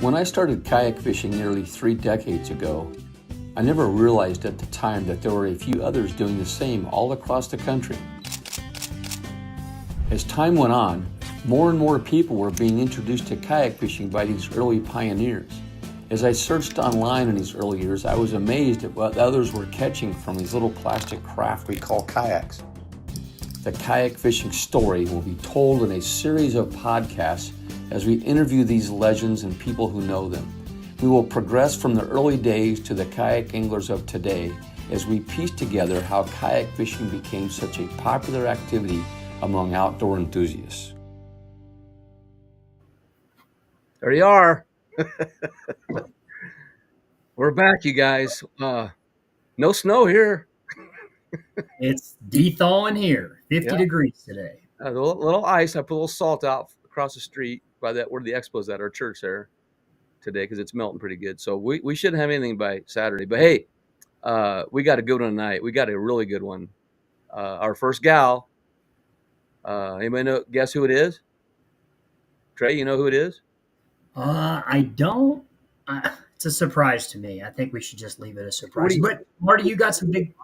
When I started kayak fishing nearly 3 decades ago, I never realized at the time that there were a few others doing the same all across the country. As time went on, more and more people were being introduced to kayak fishing by these early pioneers. As I searched online in these early years, I was amazed at what others were catching from these little plastic craft we call kayaks. The kayak fishing story will be told in a series of podcasts as we interview these legends and people who know them. We will progress from the early days to the kayak anglers of today as we piece together how kayak fishing became such a popular activity among outdoor enthusiasts. There you are. We're back, you guys. No snow here. It's de-thawing here. 50 degrees today. A little ice. I put a little salt out across the street by that where the expo's at, our church there today, because it's melting pretty good. So we shouldn't have anything by Saturday. But hey, we got a good one tonight. We got a really good one. Our first gal. Anybody know? Guess who it is? Trey, you know who it is? I don't. It's a surprise to me. I think we should just leave it a surprise. But Marty, you got some big.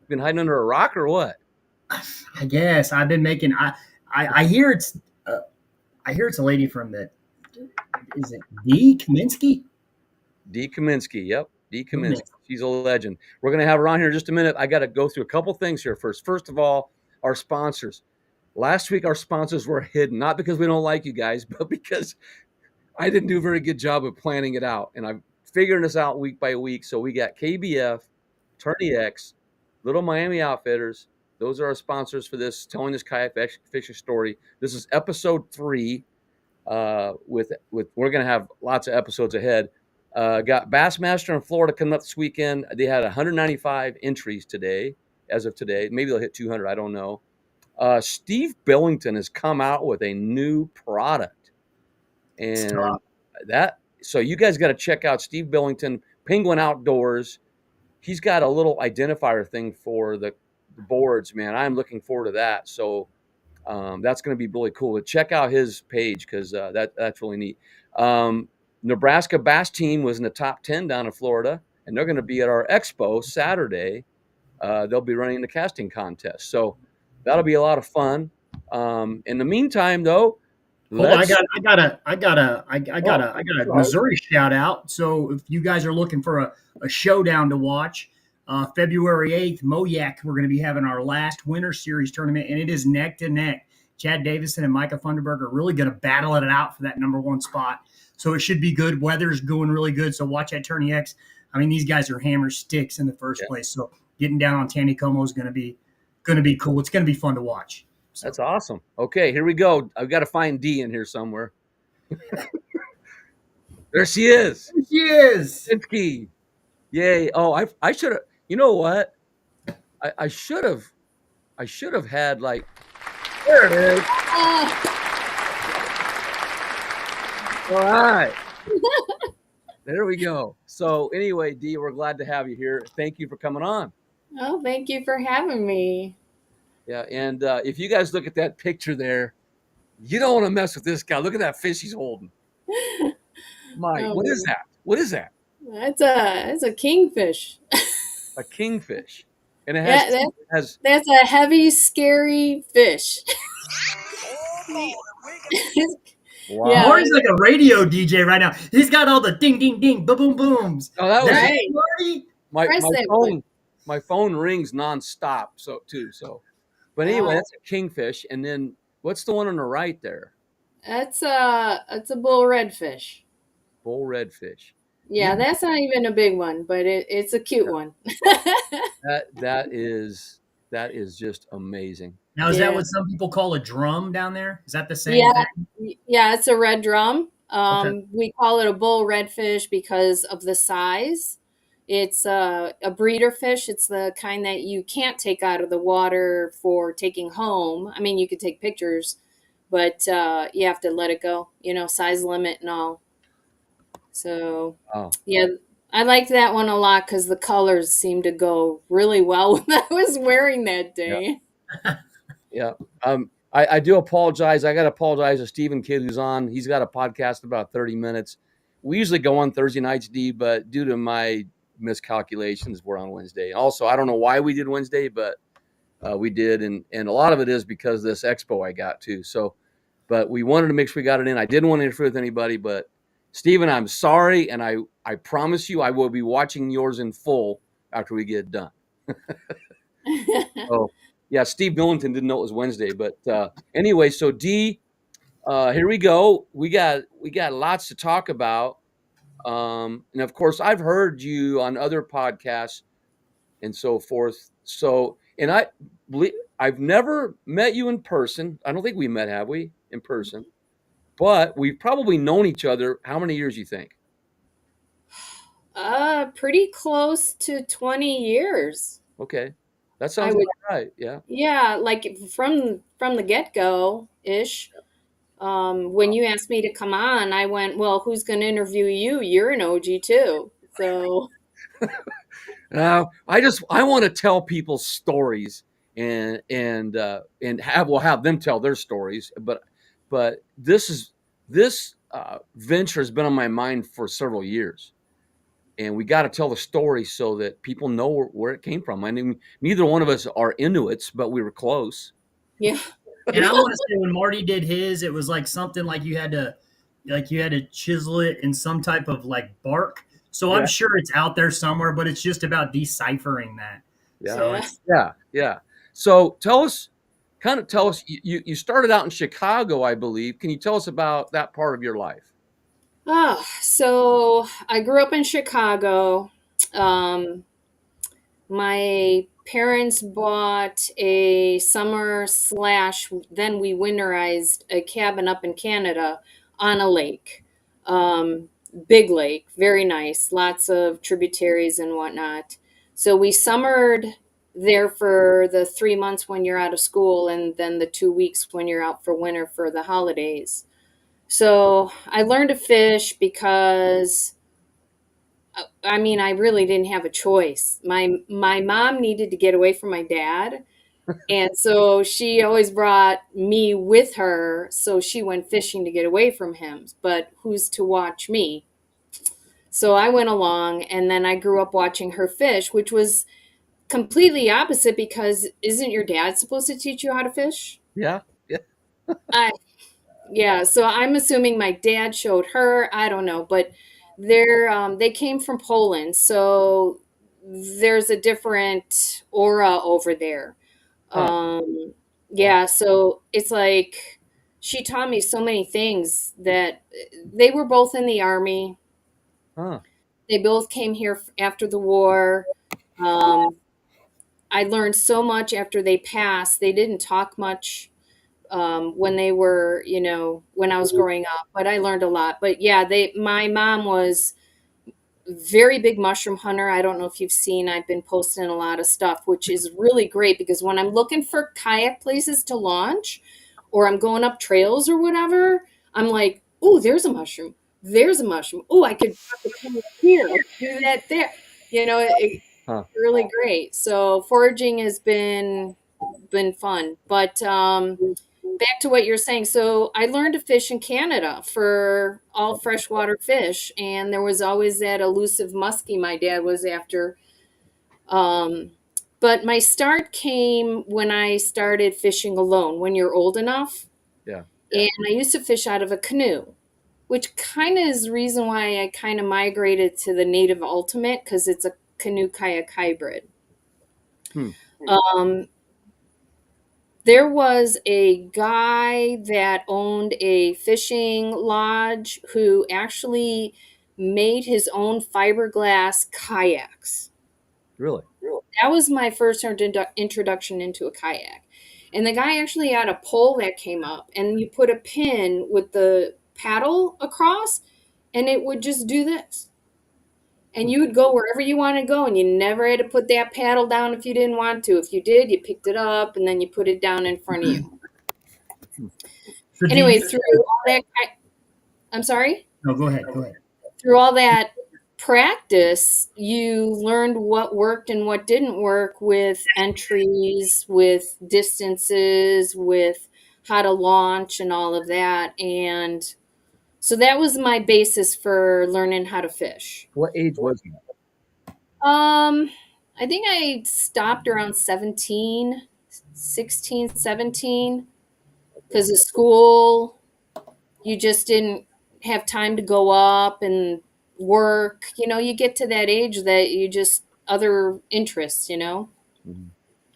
Been hiding under a rock or what? I guess I've been making. I hear it's. I hear it's a lady from the. Is it Dee Kaminski? Dee Kaminski. Yep, Dee Kaminski. She's a legend. We're gonna have her on here in just a minute. I got to go through a couple things here first. First of all, our sponsors. Last week, our sponsors were hidden, not because we don't like you guys, but because I didn't do a very good job of planning it out. And I'm figuring this out week by week. So we got KBF, Tourney X, Little Miami Outfitters. Those are our sponsors for this, telling this kayak fishing story. This is episode 3. With we're going to have lots of episodes ahead. Got Bassmaster in Florida coming up this weekend. They had 195 entries today, as of today. Maybe they'll hit 200. I don't know. Steve Billington has come out with a new product, and so you guys got to check out Steve Billington, Penguin Outdoors. He's got a little identifier thing for the boards, man. I'm looking forward to that. So that's going to be really cool. But check out his page because that's really neat. Nebraska Bass Team was in the top 10 down in Florida, and they're going to be at our expo Saturday. They'll be running the casting contest. So that'll be a lot of fun. In the meantime, though, I got a Missouri shout out. So if you guys are looking for a showdown to watch, February 8th, Moyak, we're going to be having our last Winter Series tournament, and it is neck to neck. Chad Davison and Micah Funderburg are really going to battle it out for that number 1 spot. So it should be good. Weather's going really good. So watch that Tourney X. I mean, these guys are hammer sticks in the first place. So getting down on Taneycomo is going to be cool. It's going to be fun to watch. So. That's awesome. Okay, here we go. I've got to find Dee in here somewhere. There she is. There she is. Kaminski. Yay. Oh, I should have. You know what? I should have had like. There it is. All right. There we go. So anyway, Dee, we're glad to have you here. Thank you for coming on. Oh, thank you for having me. Yeah, and if you guys look at that picture there, you don't want to mess with this guy. Look at that fish he's holding. What is that? What is that? That's a kingfish. A kingfish. And it has that's a heavy, scary fish. Wow. Yeah. Marty's like a radio DJ right now. He's got all the ding, ding, ding, boom, boom, booms. Oh, that was right. Marty. My phone rings nonstop. But anyway, that's a kingfish. And then what's the one on the right there? That's a bull redfish. Bull redfish. Yeah, that's not even a big one, but it's a cute one. that is just amazing. Now, is that what some people call a drum down there? Is that the same thing? Yeah, it's a red drum. We call it a bull redfish because of the size. It's a breeder fish. It's the kind that you can't take out of the water for taking home. I mean, you could take pictures, but you have to let it go, size limit and all. So, yeah, I liked that one a lot because the colors seemed to go really well when I was wearing that day. Yeah. I do apologize. I got to apologize to Stephen Kidd who's on. He's got a podcast about 30 minutes. we usually go on Thursday nights, Dee, but due to my miscalculations, we're on Wednesday. Also, I don't know why we did Wednesday, but we did, and a lot of it is because of this expo I got too. So, but we wanted to make sure we got it in. I didn't want to interfere with anybody, but Stephen, I'm sorry, and I promise you I will be watching yours in full after we get it done. Oh, yeah, Steve Millington didn't know it was Wednesday, but anyway, so Dee, here we go. We got lots to talk about, and of course, I've heard you on other podcasts and so forth. So, and I believe I've never met you in person. I don't think we met, have we, in person? But we've probably known each other. How many years you think? Pretty close to 20 years. Okay, that I sounds would, about right. Yeah. yeah, like from the get-go ish. When you asked me to come on, I went, well, who's going to interview you? You're an OG too. So, Now, I want to tell people stories and have them tell their stories. But this venture has been on my mind for several years, and we got to tell the story so that people know where it came from. I mean, neither one of us are Inuits, but we were close. yeah. And I want to say when Marty did his, it was like something like you had to chisel it in some type of like bark. So I'm Yeah. sure it's out there somewhere, but it's just about deciphering that. Yeah. So Yeah. Yeah. So tell us. You started out in Chicago, I believe. Can you tell us about that part of your life? Oh, so I grew up in Chicago. Um, my parents bought a summer slash, then we winterized a cabin up in Canada on a lake. Um, Big lake, very nice, lots of tributaries and whatnot. So we summered there for the 3 months when you're out of school, and then the 2 weeks when you're out for winter for the holidays. So I learned to fish because I mean, I really didn't have a choice. My mom needed to get away from my dad, and so she always brought me with her, so she went fishing to get away from him. But who's to watch me? So I went along, and then I grew up watching her fish, which was completely opposite because isn't your dad supposed to teach you how to fish? Yeah. Yeah. I Yeah, so I'm assuming my dad showed her. I don't know, but they came from Poland, so there's a different aura over there. Huh. Yeah, so it's like she taught me so many things that they were both in the army. Huh. They both came here after the war. Um, I learned so much after they passed. They didn't talk much when they were, when I was growing up. But I learned a lot. But yeah, my mom was a very big mushroom hunter. I don't know if you've seen, I've been posting a lot of stuff, which is really great because when I'm looking for kayak places to launch or I'm going up trails or whatever, I'm like, oh, there's a mushroom. There's a mushroom. Oh, I could drop the kayak here. I could do that there. Huh. Really great. So foraging has been fun. But back to what you're saying. So I learned to fish in Canada for all freshwater fish, and there was always that elusive muskie my dad was after. Um, but my start came when I started fishing alone, when you're old enough. Yeah. And I used to fish out of a canoe, which kind of is the reason why I kind of migrated to the Native Ultimate because it's a canoe kayak hybrid. Hmm. Um, There was a guy that owned a fishing lodge who actually made his own fiberglass kayaks. Really? That was my first introduction into a kayak. And the guy actually had a pole that came up, and you put a pin with the paddle across, and it would just do this. And you would go wherever you want to go, and you never had to put that paddle down if you didn't want to. If you did, you picked it up, and then you put it down in front of you. So Anyway, through all that, I'm sorry? No, go ahead. Go ahead. Through all that practice, you learned what worked and what didn't work with entries, with distances, with how to launch and all of that. And So that was my basis for learning how to fish. What age was that? I think I stopped around 17, 16, 17, because of school. You just didn't have time to go up and work. You get to that age that you just other interests. Mhm.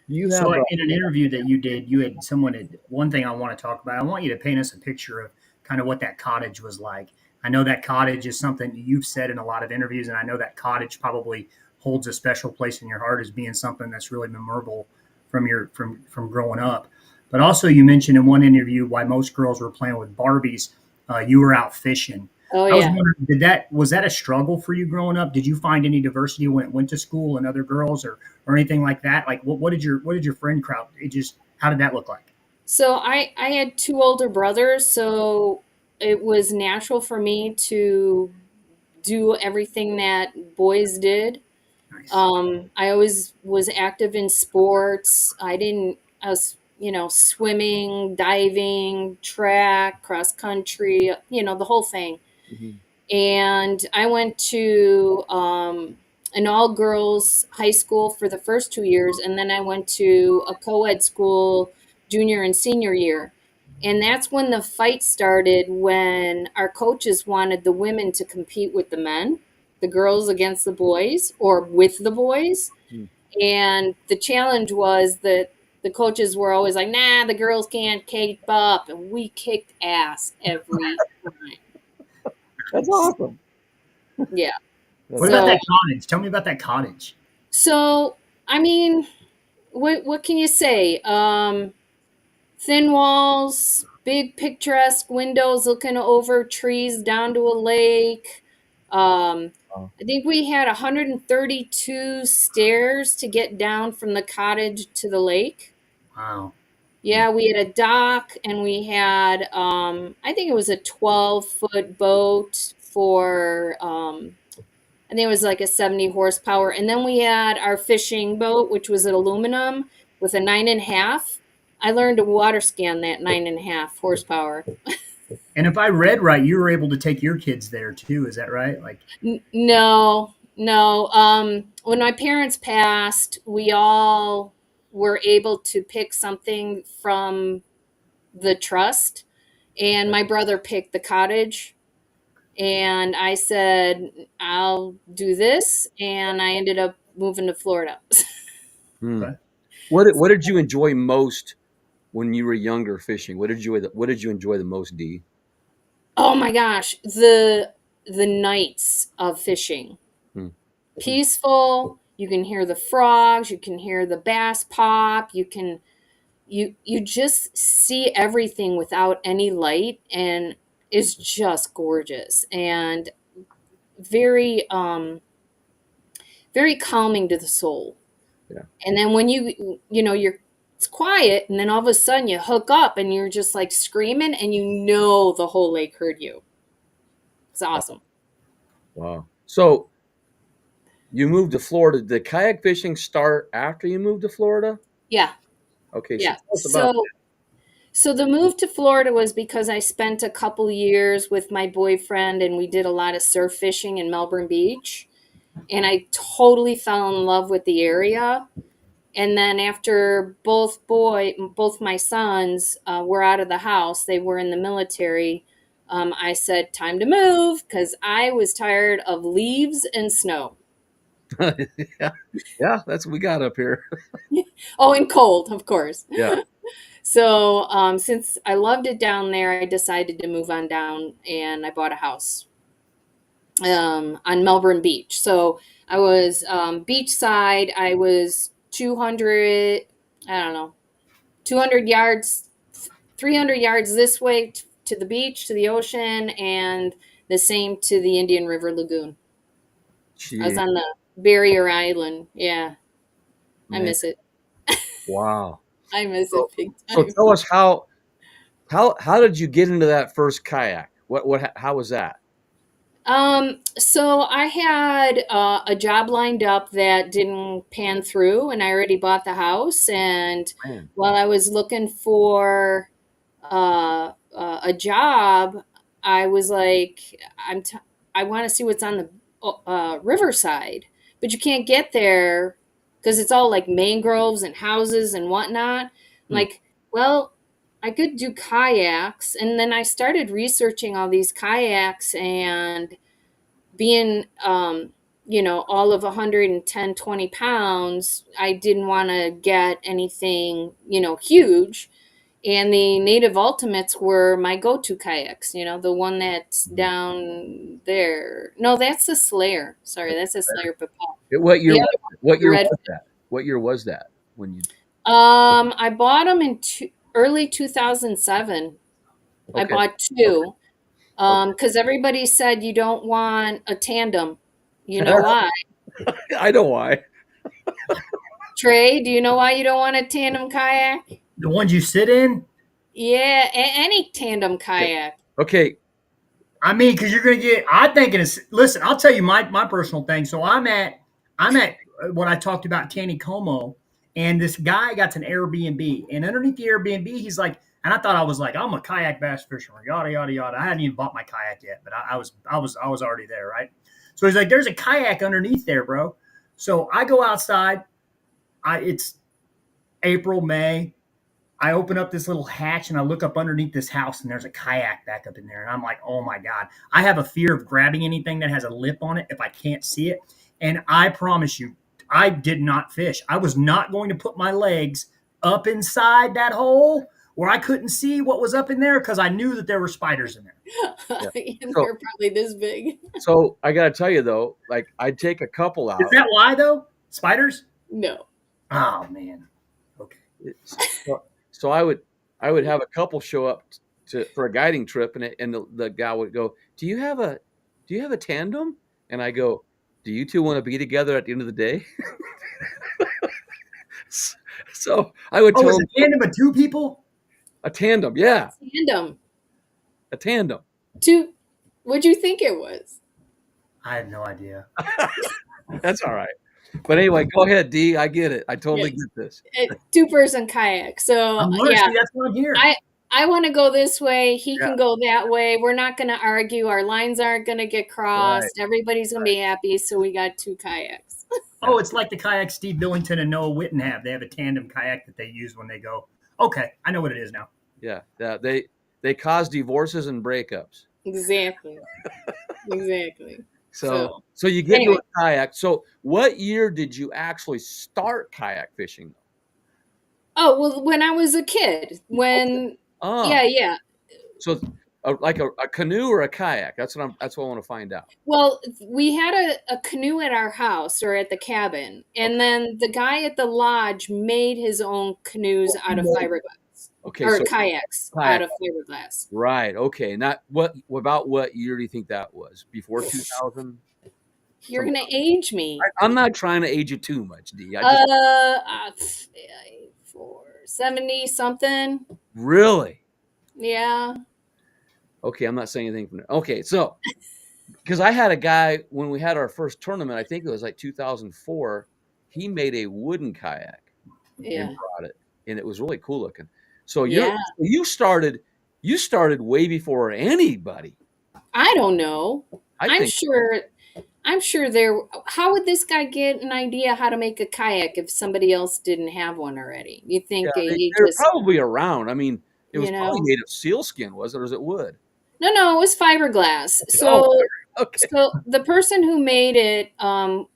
You So have in an interview that you did, you had someone had one thing I want to talk about. I want you to paint us a picture of kind of what that cottage was like. I know that cottage is something you've said in a lot of interviews, and I know that cottage probably holds a special place in your heart as being something that's really memorable from your from growing up. But also, you mentioned in one interview why most girls were playing with Barbies. You were out fishing. Oh I was yeah. wondering, was that a struggle for you growing up? Did you find any diversity when it went to school and other girls, or anything like that? Like, what did your friend crowd? It just how did that look like? So I had two older brothers, so it was natural for me to do everything that boys did. Nice. I always was active in sports. I was, swimming, diving, track, cross country, the whole thing. Mhm. And I went to an all girls high school for the first 2 years, and then I went to a co ed school junior and senior year. And that's when the fight started when our coaches wanted the women to compete with the men, the girls against the boys, or with the boys. Mm. And the challenge was that the coaches were always like, nah, the girls can't keep up. And we kicked ass every time. That's awesome. Yeah. What That's about So that cottage? Tell me about that cottage. So, I mean, what can you say? Thin walls, big picturesque windows looking over trees down to a lake. awesome. I think we had 132 stairs to get down from the cottage to the lake. Wow. Yeah, we had a dock and we had, I think it was a 12-foot boat for, I think it was like a 70 horsepower. And then we had our fishing boat, which was an aluminum with a 9.5. I learned to water scan that 9.5 horsepower. And if I read right, you were able to take your kids there too. Is that right? Like, No, no. When my parents passed, we all were able to pick something from the trust. And my brother picked the cottage. And I said, I'll do this. And I ended up moving to Florida. Hmm. okay. What did you enjoy most when you were younger fishing? What did you enjoy the most, D? Oh my gosh, the nights of fishing. Hmm. Peaceful, you can hear the frogs, you can hear the bass pop, you just see everything without any light, and it's just gorgeous and very very calming to the soul. Yeah. And then when you're it's quiet, and then all of a sudden you hook up and you're just like screaming, and the whole lake heard you. It's awesome. Wow. So you moved to Florida. Did kayak fishing start after you moved to Florida? Yeah. Okay, so Yeah. tell us about So the move to Florida was because I spent a couple years with my boyfriend and we did a lot of surf fishing in Melbourne Beach. And I totally fell in love with the area. And then after both my sons were out of the house, they were in the military. I said, time to move because I was tired of leaves and snow. that. Yeah, yeah, that's what we got up here. Oh, and cold, of course. Yeah. So, since I loved it down there, I decided to move on down and I bought a house on Melbourne Beach. So I was beachside. I was 200, I don't know, 200 yards, 300 yards this way to the beach, to the ocean, and the same to the Indian River Lagoon. I was Gee, on the barrier island. Yeah, I man. miss it. Wow. I miss it So, big so time. tell us how did you get into that first kayak? How was that? So I had a job lined up that didn't pan through, and I already bought the house. And Man. while I was looking for a job, I was like, I want to see what's on the riverside, but you can't get there because it's all like mangroves and houses and whatnot. Like, well, I could do kayaks. And then I started researching all these kayaks, and being, all of 110, 20 pounds, I didn't want to get anything, huge. And the Native Ultimates were my go-to kayaks, the one that's down there. No, that's the Slayer. Sorry, that's the Slayer Papa. What year? The other What year red. was that? What year was that when you? I bought them in early 2007. I Okay. bought two because everybody said you don't want a tandem. You know why? I know why. Trey, do you know why you don't want a tandem kayak? The ones you sit in? Yeah, any tandem kayak. Okay. I mean, because you're going to get. I'm thinking. Listen, I'll tell you my personal thing. So I'm at what I talked about, Taneycomo, and this guy got an Airbnb, and underneath the Airbnb, he's like, and I thought I was like, I'm a kayak bass fisherman, yada yada yada. I hadn't even bought my kayak yet, but I was already there, right? So he's like, there's a kayak underneath there, bro. So I go outside. It's April, May. I open up this little hatch and I look up underneath this house, and there's a kayak back up in there. And I'm like, oh my God. I have a fear of grabbing anything that has a lip on it if I can't see it. And I promise you, I did not fish. I was not going to put my legs up inside that hole where I couldn't see what was up in there, because I knew that there were spiders in there. Yeah. And they're probably this big. So I got to tell you, though, like, I'd take a couple out. Is that why, though? Spiders? No. Oh, man. Okay. So I would have a couple show up for a guiding trip, and the guy would go, do you have a tandem? And I go, do you two want to be together at the end of the day? So I would tell is him, a tandem of two people? a tandem, yeah. A tandem. Two. What'd you think it was? I have no idea. That's all right. But anyway, go ahead, Dee. I get it. I totally get this. Two-person kayak. So yeah, that's what I'm here. I want to go this way. He can go that way. We're not going to argue. Our lines aren't going to get crossed. Right. Everybody's going to be happy. So we got two kayaks. Oh, it's like the kayak Steve Billington and Noah Witten have. They have a tandem kayak that they use when they go. Okay, I know what it is now. Yeah. They cause divorces and breakups. Exactly. Exactly. So you get into a kayak. So what year did you actually start kayak fishing? Oh, well, when I was a kid. Yeah. So like a canoe or a kayak? That's what I want to find out. Well, we had a canoe at our house or at the cabin, and then the guy at the lodge made his own canoes out of fiberglass. Okay, or kayaks out of fiberglass. Right. Okay. Not about what year do you think that was? Before 2000? You're gonna age me. I'm not trying to age you too much, Dee. 70 something. Really? Yeah. Okay, I'm not saying anything from there. Okay, so because I had a guy when we had our first tournament, I think it was like 2004. He made a wooden kayak and brought it, and it was really cool looking. So you started way before anybody. I don't know. I'm sure there. How would this guy get an idea how to make a kayak if somebody else didn't have one already? You think they're probably around. I mean, it was probably made of sealskin, was it, or is it wood? No, it was fiberglass. So, so the person who made it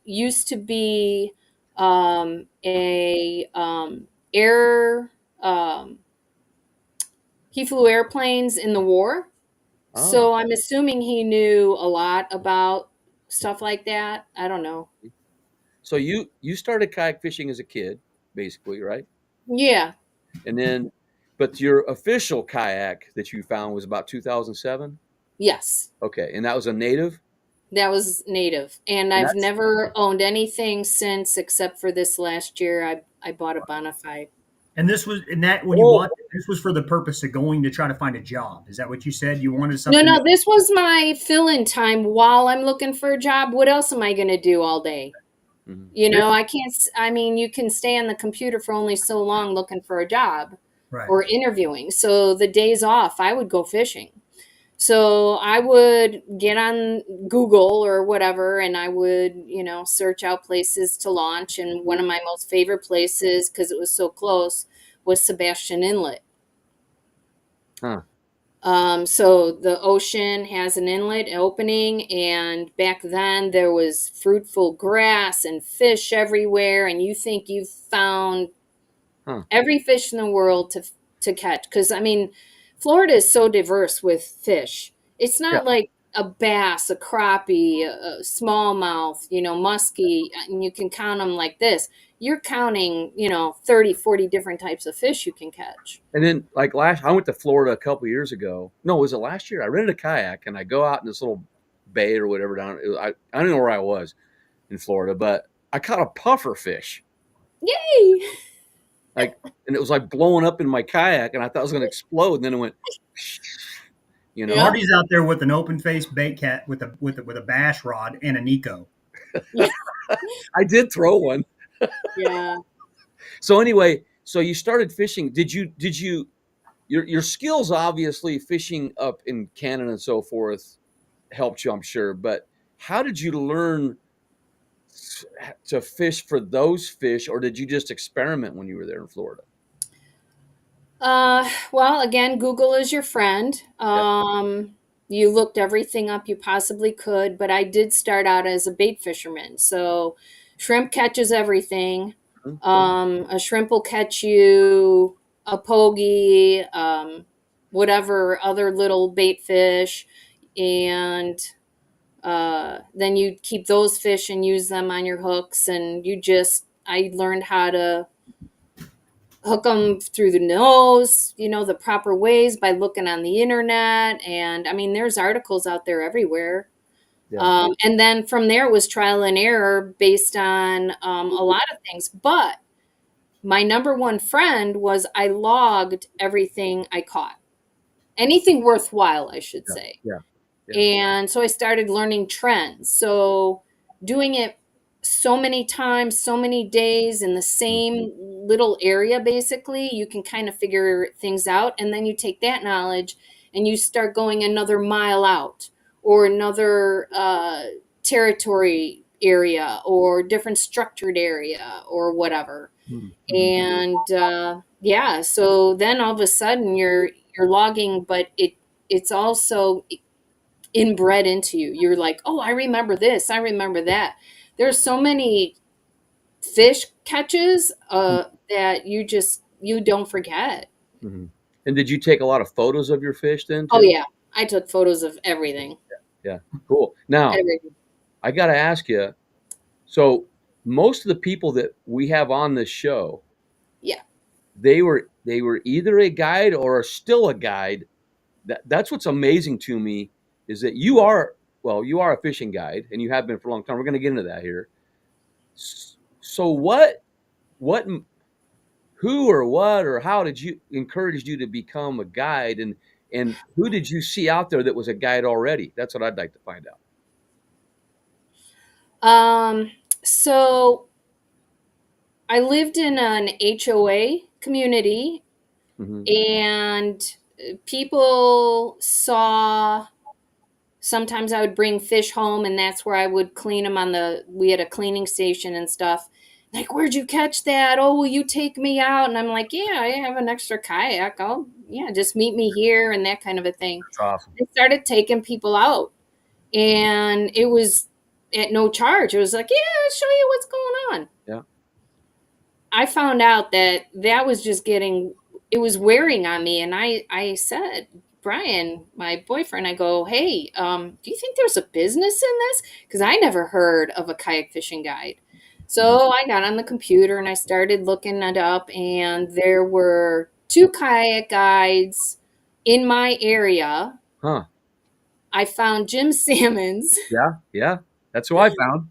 used to be he flew airplanes in the war. Oh. So I'm assuming he knew a lot about stuff like that. I don't know. So you started kayak fishing as a kid, basically, right? Yeah. And then, but your official kayak that you found was about 2007? Yes. Okay. And that was a native? That was native. And I've never owned anything since, except for this last year. I bought a Bonafide. And this was when you bought this was for the purpose of going to try to find a job. Is that what you said? You wanted something? No, this was my fill-in time while I'm looking for a job. What else am I going to do all day? Mm-hmm. I can't. I mean, you can stay on the computer for only so long looking for a job or interviewing. So the days off, I would go fishing. So I would get on Google or whatever, and I would, search out places to launch. And one of my most favorite places, because it was so close, was Sebastian Inlet. Huh. So the ocean has an inlet opening, and back then there was fruitful grass and fish everywhere, and you think you've found Huh. every fish in the world to catch. Because I mean, Florida is so diverse with fish. It's Yeah. not like a bass, a crappie, a smallmouth, muskie, and you can count them like this. You're counting, 30, 40 different types of fish you can catch. And then like I went to Florida a couple years ago. No, was it last year? I rented a kayak and I go out in this little bay or whatever down. I don't know where I was in Florida, but I caught a puffer fish. Yay! Like, and it was like blowing up in my kayak, and I thought it was going to explode. And then it went, Yeah. Marty's out there with an open faced bait cat with a bass rod and a Nico. I did throw one. Yeah. So anyway, so you started fishing. Did you your skills, obviously fishing up in Canada and so forth, helped you, I'm sure, but how did you learn to fish for those fish, or did you just experiment when you were there in Florida? Well, again, Google is your friend. You looked everything up you possibly could, but I did start out as a bait fisherman. So shrimp catches everything. A shrimp will catch you a pogie, whatever other little bait fish, and then you keep those fish and use them on your hooks. And I learned how to hook them through the nose, the proper ways by looking on the internet. And I mean, there's articles out there everywhere. Yeah. And then from there it was trial and error based on a lot of things. But my number one friend was I logged everything I caught, anything worthwhile, I should say. Yeah. And so I started learning trends. So doing it so many times, so many days in the same little area, basically, you can kind of figure things out. And then you take that knowledge and you start going another mile out or another territory area or different structured area or whatever. And yeah, so then all of a sudden you're logging, but it's also inbred into you. You're like, oh, I remember this, I remember that. There's so many fish catches that you don't forget. Mm-hmm. And did you take a lot of photos of your fish then too? Oh yeah, I took photos of everything. Yeah. Cool. Now, Everything. I got to ask you, so most of the people that we have on this show, Yeah. they were either a guide or are still a guide. That's what's amazing to me is that you are a fishing guide and you have been for a long time. We're going to get into that here. So what, who or what or how did you encourage you to become a guide, and who did you see out there that was a guide already? That's what I'd like to find out. So I lived in an HOA community, and people saw. Sometimes I would bring fish home, and that's where I would clean them we had a cleaning station and stuff. Like, where'd you catch that? Oh, will you take me out? And I'm like, yeah, I have an extra kayak. Just meet me here and that kind of a thing. That's awesome. I started taking people out, and it was at no charge. It was like, yeah, I'll show you what's going on. Yeah. I found out that was just it was wearing on me. And I said, Brian, my boyfriend, I go, hey, do you think there's a business in this? Because I never heard of a kayak fishing guide. So I got on the computer and I started looking it up, and there were 2 kayak guides in my area. Huh. I found Jim Salmon's. Yeah. That's who I found.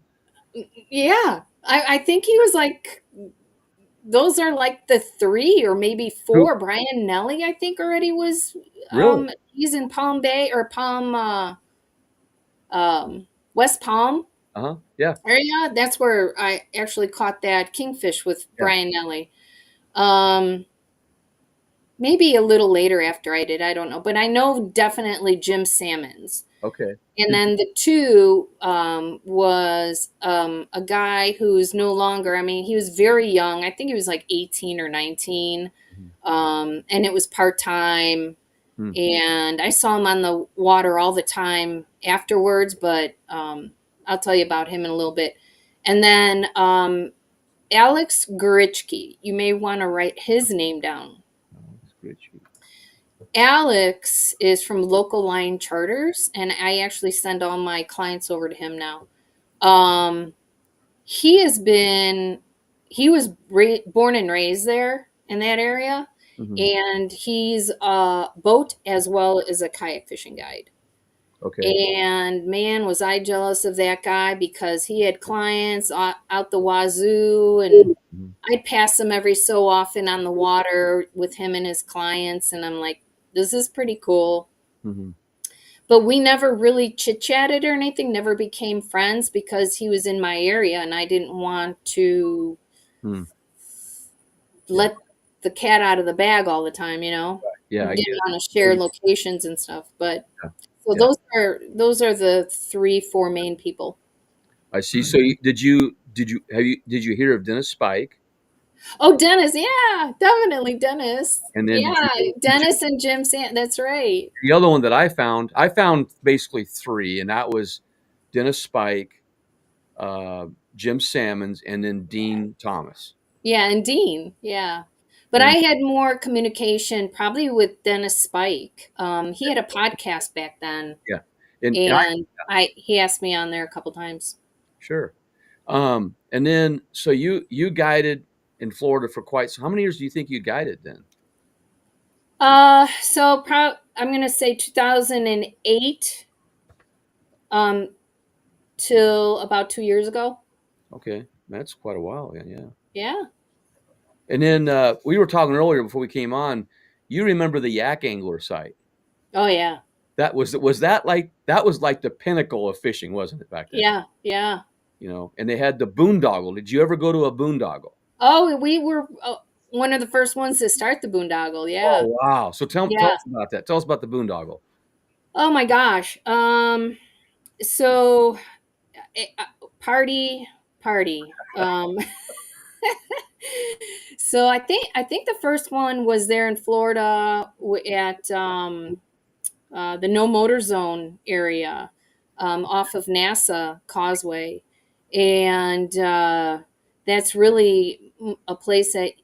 Yeah. I think he was like, those are like the 3 or maybe 4. Brian Nelly, I think, already was. Really? He's in Palm Bay or West Palm. Yeah. Area. That's where I actually caught that kingfish with Brian Nelly. maybe a little later after I did. I don't know, but I know definitely Jim Salmons. Okay. And then the two was a guy who's no longer, I mean, he was very young. I think he was like 18 or 19. And it was part time. Hmm. And I saw him on the water all the time afterwards, but I'll tell you about him in a little bit. And then Alex Gorichki, you may want to write his name down. Alex is from Local Line Charters, and I actually send all my clients over to him now. He has been, he was born and raised there in that area, and he's a boat as well as a kayak fishing guide. Okay. And man, was I jealous of that guy because he had clients out the wazoo, and I'd pass him every so often on the water with him and his clients, and I'm like, this is pretty cool. But we never really chit-chatted or anything, never became friends because he was in my area and I didn't want to let the cat out of the bag all the time, you know? Yeah, I didn't get want to share locations and stuff. But so Yeah. those are the 3-4 main people. I see. So did you hear of Dennis Spike? Oh, Dennis, yeah, definitely Dennis. And then Dennis and Jim that's right. the other one that I found basically 3, and that was Dennis Spike, Jim Salmons, and then Dean Thomas. Yeah, and Dean, yeah. But I had more communication probably with Dennis Spike. He had a podcast back then. Yeah. And he asked me on there a couple times. Sure. And then so you guided in Florida for how many years do you think you guided then? So I'm going to say 2008 till about 2 years ago. Okay. That's quite a while. Yeah. Yeah. And then we were talking earlier before we came on. You remember the Yak Angler site? Oh yeah. That was like the pinnacle of fishing, wasn't it, back then? Yeah, yeah. You know, and they had the boondoggle. Did you ever go to a boondoggle? Oh, we were one of the first ones to start the boondoggle. Yeah. Oh wow! So tell us about that. Tell us about the boondoggle. Oh my gosh. So party. So I think the first one was there in Florida at the No Motor Zone area, off of NASA Causeway, and that's really a place that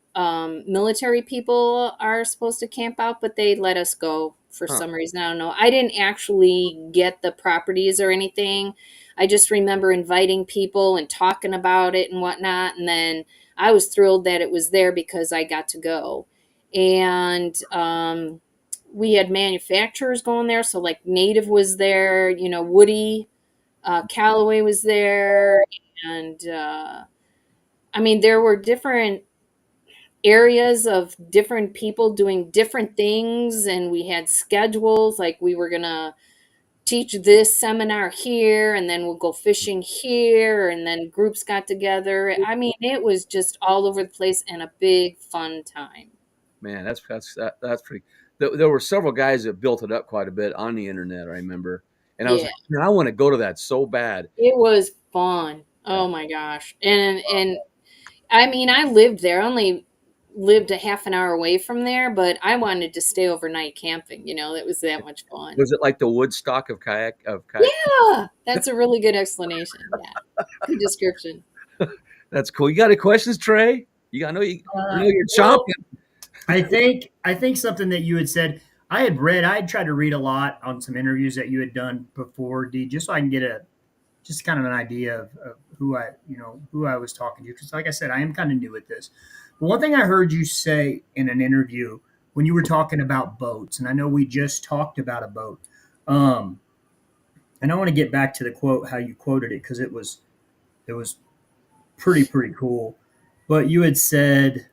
military people are supposed to camp out, but they let us go for some reason. I don't know. I didn't actually get the properties or anything. I just remember inviting people and talking about it and whatnot, and then I was thrilled that it was there because I got to go. And we had manufacturers going there. So like Native was there, you know, Woody, Callaway was there. And I mean, there were different areas of different people doing different things. And we had schedules, like we were going to teach this seminar here, and then we'll go fishing here, and then groups got together. I mean, it was just all over the place and a big fun time. Man, that's pretty. There were several guys that built it up quite a bit on the internet. I remember, and I was like, man, I want to go to that so bad. It was fun. Oh my gosh! And I mean, I lived there. I only lived a half an hour away from there, but I wanted to stay overnight camping. You know, it was that much fun. Was it like the Woodstock of kayak? Yeah, that's a really good explanation. Yeah, good description. That's cool. You got any questions, Trey? I know you're chomping. I think something that you had said. I had tried to read a lot on some interviews that you had done before, Dee, just so I can get just kind of an idea of who I was talking to. Because like I said, I am kind of new at this. But one thing I heard you say in an interview when you were talking about boats, and I know we just talked about a boat, and I want to get back to the quote, how you quoted it, because it was pretty cool. But you had said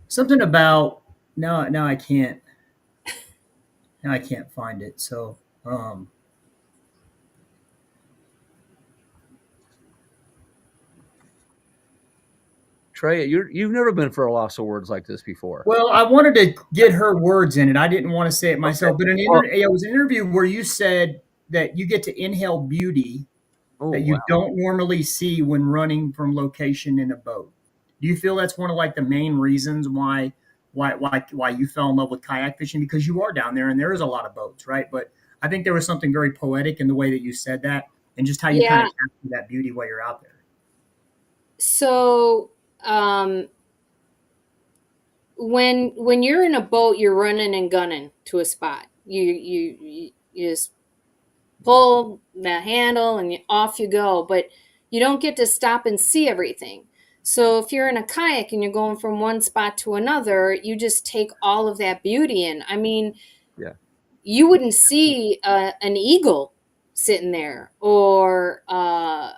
something about now I can't find it. So Trey, you've never been for a loss of words like this before. Well, I wanted to get her words in it. I didn't want to say it myself, but it was an interview where you said that you get to inhale beauty that you wow. don't normally see when running from location in a boat. Do you feel that's one of like the main reasons why you fell in love with kayak fishing? Because you are down there and there is a lot of boats, right? But I think there was something very poetic in the way that you said that and just how you kind of capture that beauty while you're out there. So, when you're in a boat, you're running and gunning to a spot. You just pull the handle and off you go, but you don't get to stop and see everything. So if you're in a kayak and you're going from one spot to another, you just take all of that beauty in. I mean, you wouldn't see an eagle sitting there, or a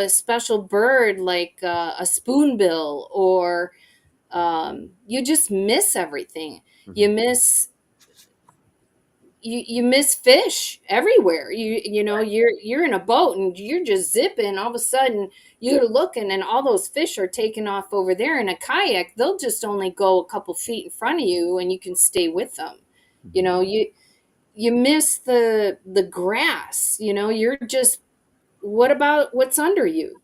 special bird like a spoonbill, or you just miss everything. You miss you miss fish everywhere. You're in a boat and you're just zipping. All of a sudden you're looking and all those fish are taking off over there. In a kayak, they'll just only go a couple feet in front of you and you can stay with them. You miss the grass. You're just, what about what's under you?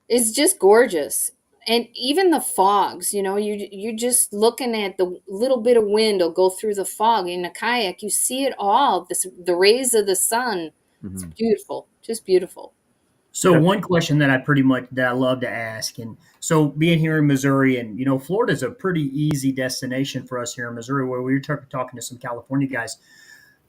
It's just gorgeous. And even the fogs, you're just looking at the little bit of wind will go through the fog. In a kayak, you see it all, the rays of the sun. It's beautiful, just beautiful. So one question that I love to ask, and so being here in Missouri, and Florida's a pretty easy destination for us here in Missouri, where we were talking to some California guys.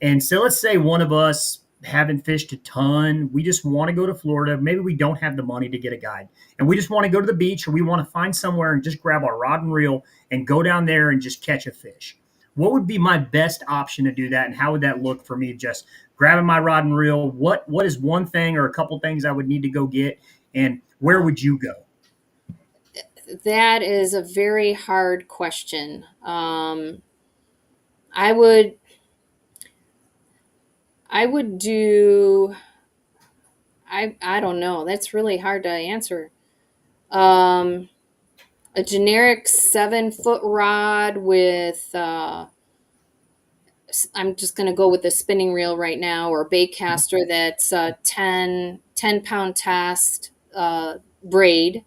And so let's say one of us haven't fished a ton. We just want to go to Florida. Maybe we don't have the money to get a guide, and we just want to go to the beach, or we want to find somewhere and just grab our rod and reel and go down there and just catch a fish. What would be my best option to do that, and how would that look for me? Just grabbing my rod and reel. What is one thing or a couple things I would need to go get, and where would you go? That is a very hard question. I would do, I don't know. That's really hard to answer. A generic 7-foot rod with, I'm just going to go with the spinning reel right now, or a baitcaster that's 10-pound test braid.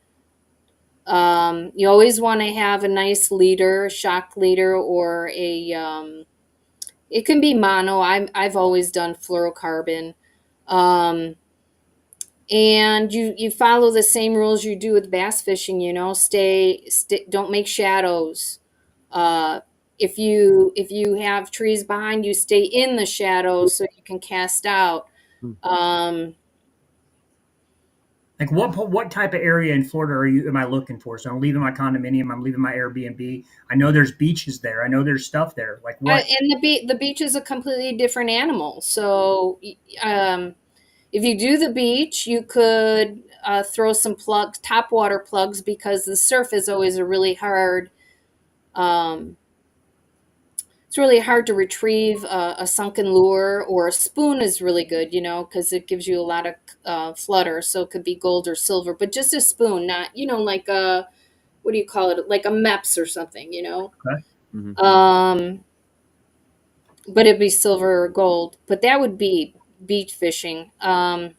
You always want to have a nice leader, a shock leader, or it can be mono. I've always done fluorocarbon. And you follow the same rules you do with bass fishing, stay, don't make shadows. If you have trees behind you, stay in the shadows so you can cast out. Like what type of area in Florida am I looking for? So I'm leaving my condominium, I'm leaving my Airbnb. I know there's beaches there. I know there's stuff there. Like what? And the beach is a completely different animal. So if you do the beach, you could throw some top water plugs, because the surf is always a really hard. It's really hard to retrieve a sunken lure, or a spoon is really good, because it gives you a lot of flutter. So it could be gold or silver, but just a spoon, not, like what do you call it? Like a MEPS or something, Okay. But it'd be silver or gold. But that would be beach fishing. But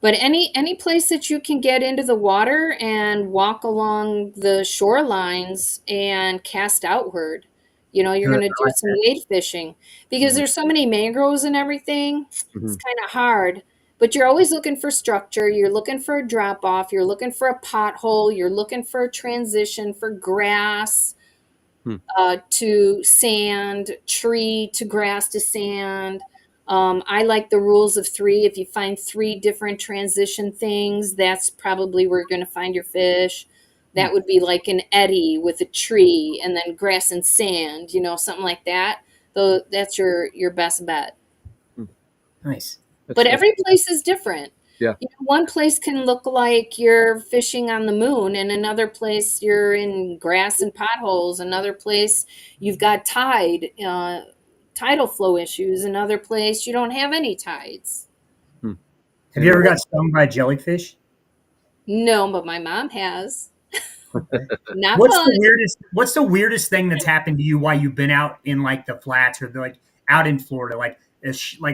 any place that you can get into the water and walk along the shorelines and cast outward. You're going to do some wade fishing, because there's so many mangroves and everything. It's kind of hard, but you're always looking for structure. You're looking for a drop off. You're looking for a pothole. You're looking for a transition, for grass to sand, tree to grass to sand. I like the rules of 3. If you find 3 different transition things, that's probably where you're going to find your fish. That would be like an eddy with a tree, and then grass and sand, something like that. So that's your best bet. Nice. But every place is different. Yeah. One place can look like you're fishing on the moon, and another place you're in grass and potholes. Another place you've got tidal flow issues. Another place you don't have any tides. Have you ever got stung by a jellyfish? No, but my mom has. Okay. Not What's fun. the weirdest? What's the weirdest thing that's happened to you while you've been out in like the flats or like out in Florida? Like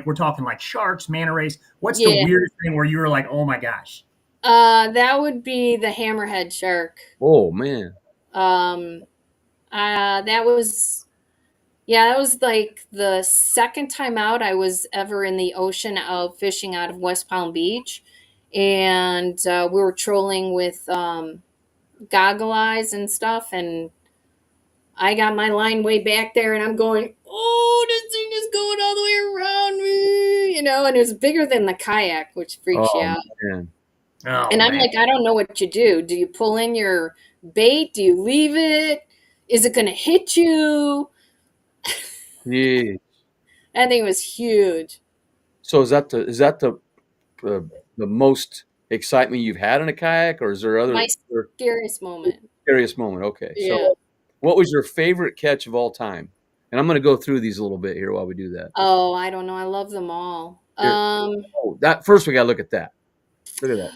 we're talking like sharks, manta rays. What's the Yeah. weirdest thing where you were like, oh my gosh? That would be the hammerhead shark. Oh man. Um, that was, yeah, that was like the second time out I was ever in the ocean out fishing out of West Palm Beach. And we were trolling with goggle eyes and stuff. And I got my line way back there and I'm going, oh, this thing is going all the way around me, and it was bigger than the kayak, which freaks you Oh out. man. Oh And I'm man. like, I don't know what you do. Do you pull in your bait? Do you leave it? Is it going to hit you? Yeah. That thing was huge. So uh, the most excitement you've had in a kayak, or is there My other scariest moment. scariest moment? Okay. So Yeah. what was your favorite catch of all time? And I'm going to go through these a little bit here while we do that. Oh, I don't know. I love them all. Here, that first we got to look at that. Look at that.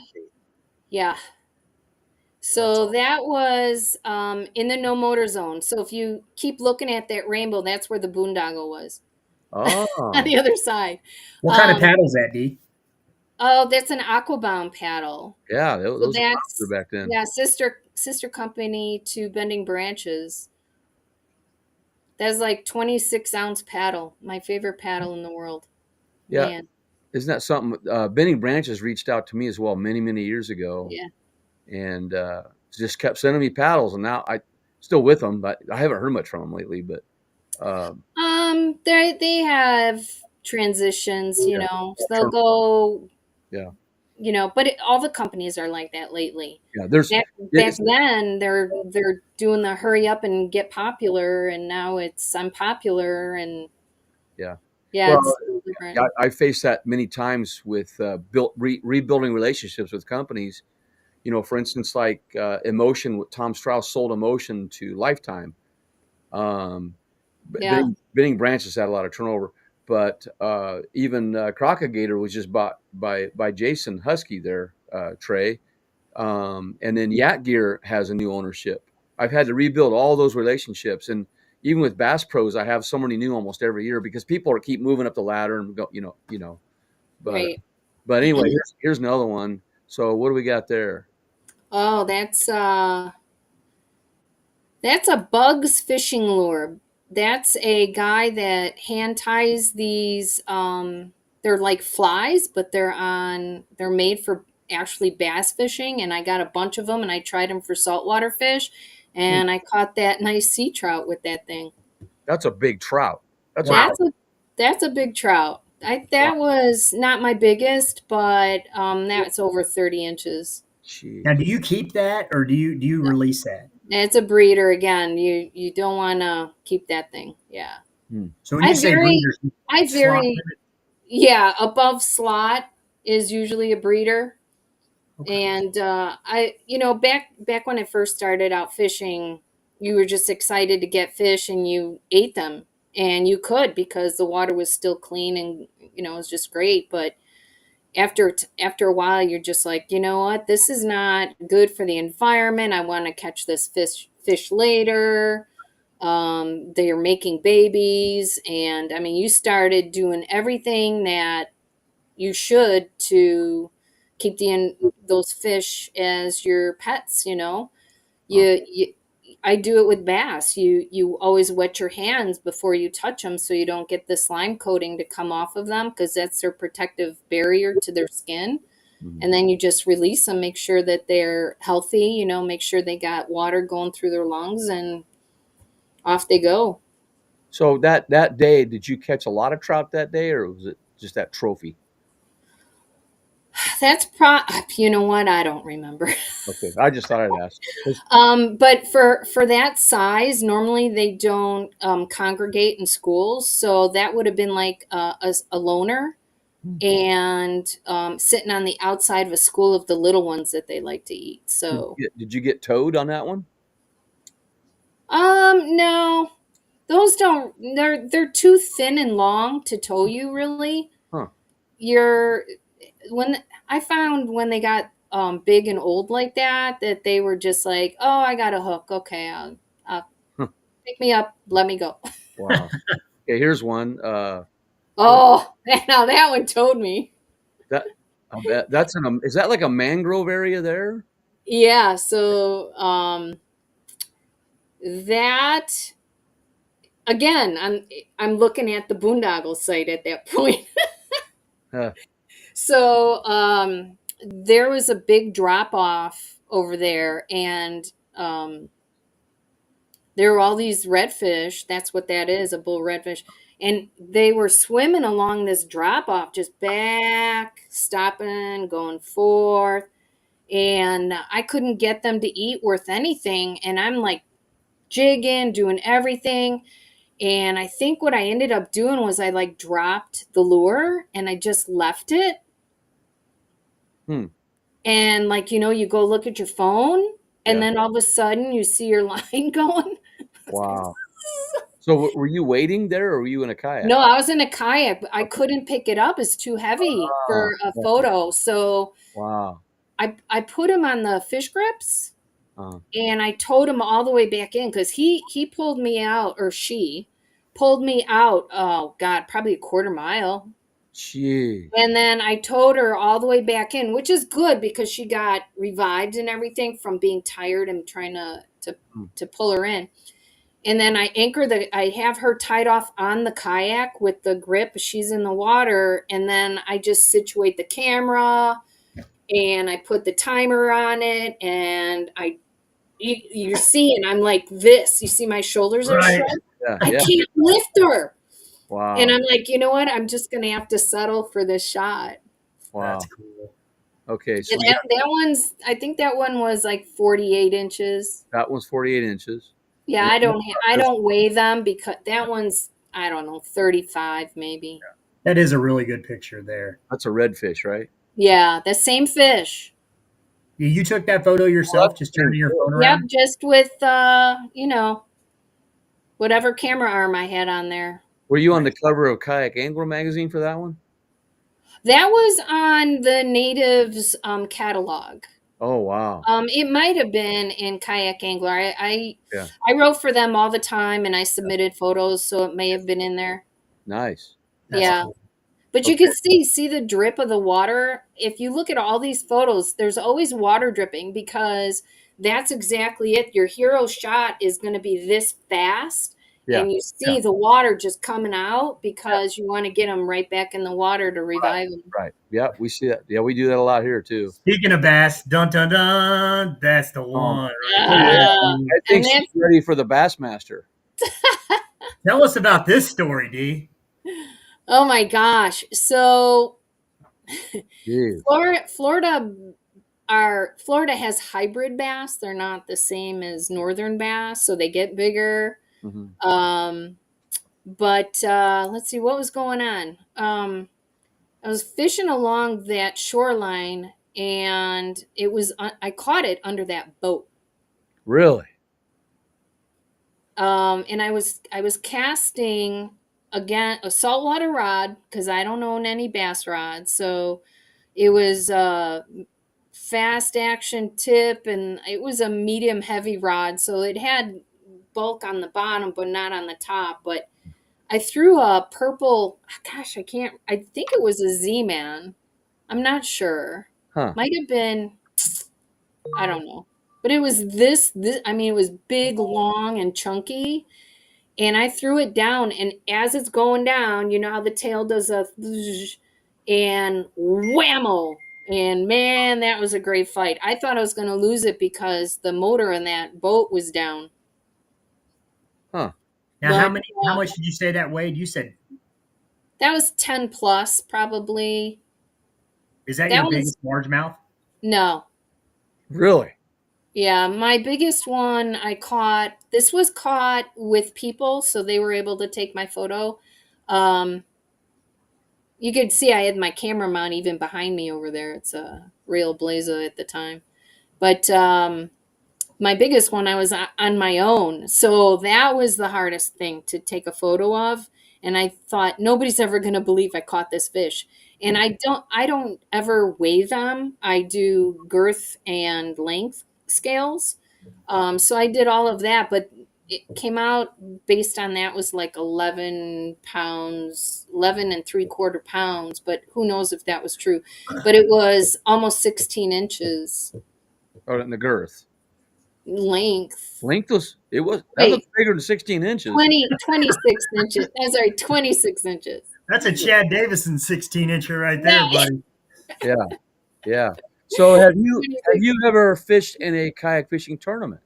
Yeah. That's So awesome. that was in the no motor zone. So if you keep looking at that rainbow, that's where the boondoggle was on Oh, the other side. What kind of Um, paddle's that, D? oh, that's an aquabound paddle. yeah, So those are popular that's, back then. yeah, sister company to Bending Branches. That's like 26-ounce paddle. My favorite paddle in the world. Yeah, Man, isn't that something? Bending Branches reached out to me as well many years ago, yeah. and just kept sending me paddles. And now I still with them, but I haven't heard much from them lately. But They have transitions, yeah, so they'll go, yeah, but all the companies are like that lately. yeah. There's Back then they're doing the hurry up and get popular, and now it's unpopular, and yeah. yeah, Well, it's different. I faced that many times with rebuilding relationships with companies. For instance, like Emotion. Tom Strauss sold Emotion to Lifetime. Um, Yeah, Benning Branches had a lot of turnover, but even Crocagator was just bought by Jason Husky there, Trey, and then Yak Gear has a new ownership. I've had to rebuild all those relationships, and even with Bass Pros, I have somebody new almost every year because people are keep moving up the ladder and go. But right. anyway, here's another one. So what do we got there? Oh, that's a Bugs fishing lure. That's a guy that hand ties these. They're like flies, but they're made for actually bass fishing. And I got a bunch of them, and I tried them for saltwater fish, Hmm, and I caught that nice sea trout with that thing. that's a big trout. That's a Wow. That's a big trout. wow. That was not my biggest, but that's over 30 inches. Gee. Now, do you keep that or do you release that? It's a breeder again. You don't want to keep that thing. Yeah. Hmm. So when you I say very breeders, I slot very limit. Yeah, above slot is usually a breeder. Okay. And back when I first started out fishing, you were just excited to get fish and you ate them. And you could because the water was still clean and it was just great, but after a while you're just like, you know what? This is not good for the environment. I want to catch this fish later. They're making babies, and I mean, you started doing everything that you should to keep those fish as your pets. Wow. You I do it with bass. You always wet your hands before you touch them so you don't get the slime coating to come off of them because that's their protective barrier to their skin. Mhm. And then you just release them, make sure that they're healthy, make sure they got water going through their lungs, and off they go. So that day, did you catch a lot of trout that day, or was it just that trophy? That's you know what? I don't remember. Okay, I just thought I'd ask. But for that size, normally they don't congregate in schools, so that would have been like a loner and sitting on the outside of a school of the little ones that they like to eat. So Did you get towed on that one? no, those don't. They're too thin and long to tow you. Really, Huh. you're when I found when they got big and old like that, that they were just like, oh, I got a hook. Okay, I'll Huh. pick me up, let me go. Wow. Okay, here's one. Oh, now that one told me. That I bet that's is that like a mangrove area there? Yeah, so that again, I'm looking at the boondoggle site at that point. Huh. So there was a big drop off over there, and there were all these redfish. That's what that is, a bull redfish. And they were swimming along this drop off, just back, stopping, going forth. And I couldn't get them to eat worth anything. And I'm like jigging, doing everything. And I think what I ended up doing was I like dropped the lure and I just left it. Hmm. And like, you go look at your phone and Yeah. then all of a sudden you see your line going. Wow. So were you waiting there, or were you in a kayak? No, I was in a kayak, but I couldn't pick it up. It's too heavy Ah, for a yeah. photo. So Wow. I put him on the fish grips Uh, and I towed him all the way back in because he pulled me out, or she pulled me out. Oh God, probably a quarter mile. gee. And then I towed her all the way back in, which is good because she got revived and everything from being tired and trying Hmm. to pull her in. And then I have her tied off on the kayak with the grip. She's in the water. And then I just situate the camera and I put the timer on it. And you're seeing, I'm like this. You see my shoulders are Right. shut. Yeah. I Yeah. can't lift her. And Wow. I'm like, you know what? I'm just going to have to settle for this shot. Wow. That's cool. Okay. So Yeah, that one's, I think that one was like 48 inches. that one's 48 inches. Yeah, And I don't weigh them because that one's, I don't know, 35 maybe. That is a really good picture there. that's a redfish, right? Yeah, the same fish. You took that photo yourself, just turning your phone Yep, around? just with whatever camera arm I had on there. Were you on the cover of Kayak Angler magazine for that one? That was on the Natives catalog. Oh, wow. It might have been in Kayak Angler. Yeah. I wrote for them all the time, and I submitted photos, so it may have been in there. Nice. That's Yeah. cool. But you Okay. can see the drip of the water. If you look at all these photos, there's always water dripping because that's exactly it. Your hero shot is going to be this fast, Yeah. and you see the water just coming out because you want to get them right back in the water to revive them. Right. Yeah, we see that. Yeah, we do that a lot here too. Speaking of bass, dun dun dun, that's the one. Right there. I think And she's ready for the Bassmaster. Tell us about this story, Dee. oh my gosh! So Jeez. Florida has hybrid bass. They're not the same as northern bass, so they get bigger. Mhm. But let's see what was going on. I was fishing along that shoreline, and I caught it under that boat. Really? And I was casting again a saltwater rod because I don't own any bass rods, so it was a fast action tip, and it was a medium heavy rod, so it had bulk on the bottom but not on the top. But I threw a purple, gosh, I think it was a Z-Man. I'm not sure. Huh. Might have been, I don't know. But it was this, I mean, it was big, long, and chunky. And I threw it down, and as it's going down, you know how the tail does a and whammo. And man, that was a great fight. I thought I was going to lose it because the motor in that boat was down. Huh. Now, But how much did you say that weighed? You said, that was 10 plus, probably. is that That your was biggest largemouth? no. Really? Yeah, my biggest one I caught. This was caught with people, so they were able to take my photo. You could see I had my camera mount even behind me over there. It's a real Blaza at the time. But my biggest one, I was on my own. So that was the hardest thing to take a photo of. And I thought, nobody's ever going to believe I caught this fish. And I don't ever weigh them. I do girth and length scales. So I did all of that, but it came out based on that was like 11 pounds, 11 and 3/4 pounds, but who knows if that was true. But it was almost 16 inches Or in the girth. length. Length was that was Wait, bigger than 16 inches. 26 inches. I'm sorry, 26 inches. That's a Chad Davison 16-incher right there, Yeah. buddy. Yeah, yeah. So have you 26. ever fished in a kayak fishing tournament?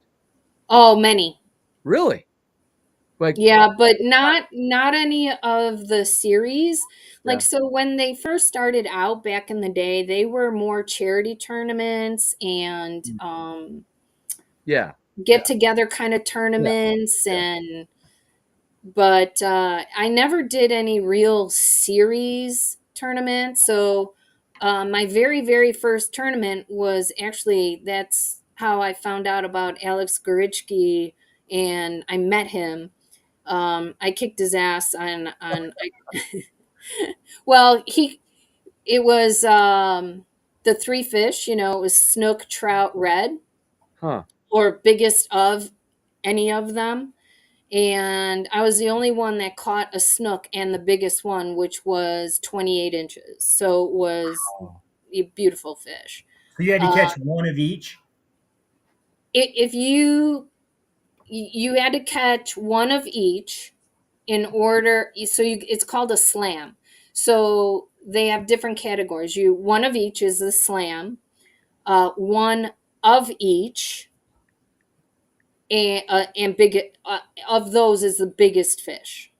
Oh, many. Really? Like, Yeah, but not any of the series. yeah, Like so when they first started out back in the day, they were more charity tournaments and yeah, yeah, get together kind of yeah, tournaments yeah. but I never did any real series tournaments. So my very first tournament was actually that's how I found out about Alex Gorichki and I met him. I kicked his ass well, it was the three fish, you know, it was snook, trout, red, Huh. or biggest of any of them. And I was the only one that caught a snook and the biggest one, which was 28 inches. So it was Oh, a beautiful fish. So you had to Uh, catch one of each. if you had to catch one of each in order, so it's called a slam. So they have different categories. You one of each is the slam. One of each, and big of those is the biggest fish.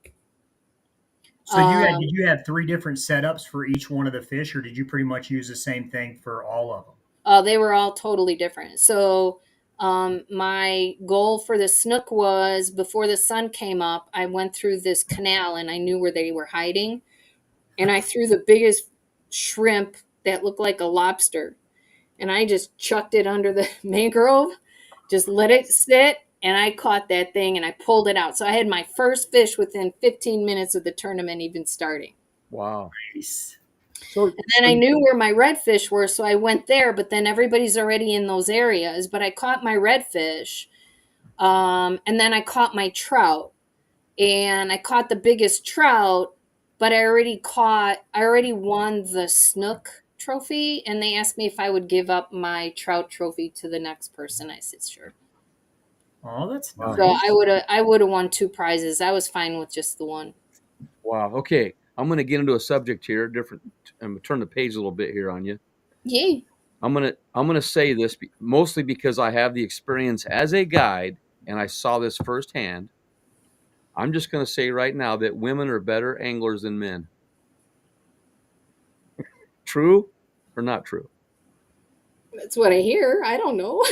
So did Um, you have three different setups for each one of the fish, or did you pretty much use the same thing for all of them? they were all totally different. So my goal for the snook was before the sun came up, I went through this canal and I knew where they were hiding, and I threw the biggest shrimp that looked like a lobster, and I just chucked it under the mangrove, just let it sit, and I caught that thing and I pulled it out. So I had my first fish within 15 minutes of the tournament even starting. wow. Nice. So, And then I knew where my redfish were, so I went there, but then everybody's already in those areas. But I caught my redfish, and then I caught my trout, and I caught the biggest trout, but I already won the snook trophy, and they asked me if I would give up my trout trophy to the next person. I said sure. Oh, that's wow. So nice. I would have won two prizes. I was fine with just the one. Wow. Okay. I'm going to get into a subject here, different. I'm going to turn the page a little bit here on you. Yay. I'm going to say this mostly because I have the experience as a guide and I saw this firsthand. I'm just going to say right now that women are better anglers than men. True or not true? That's what I hear. I don't know.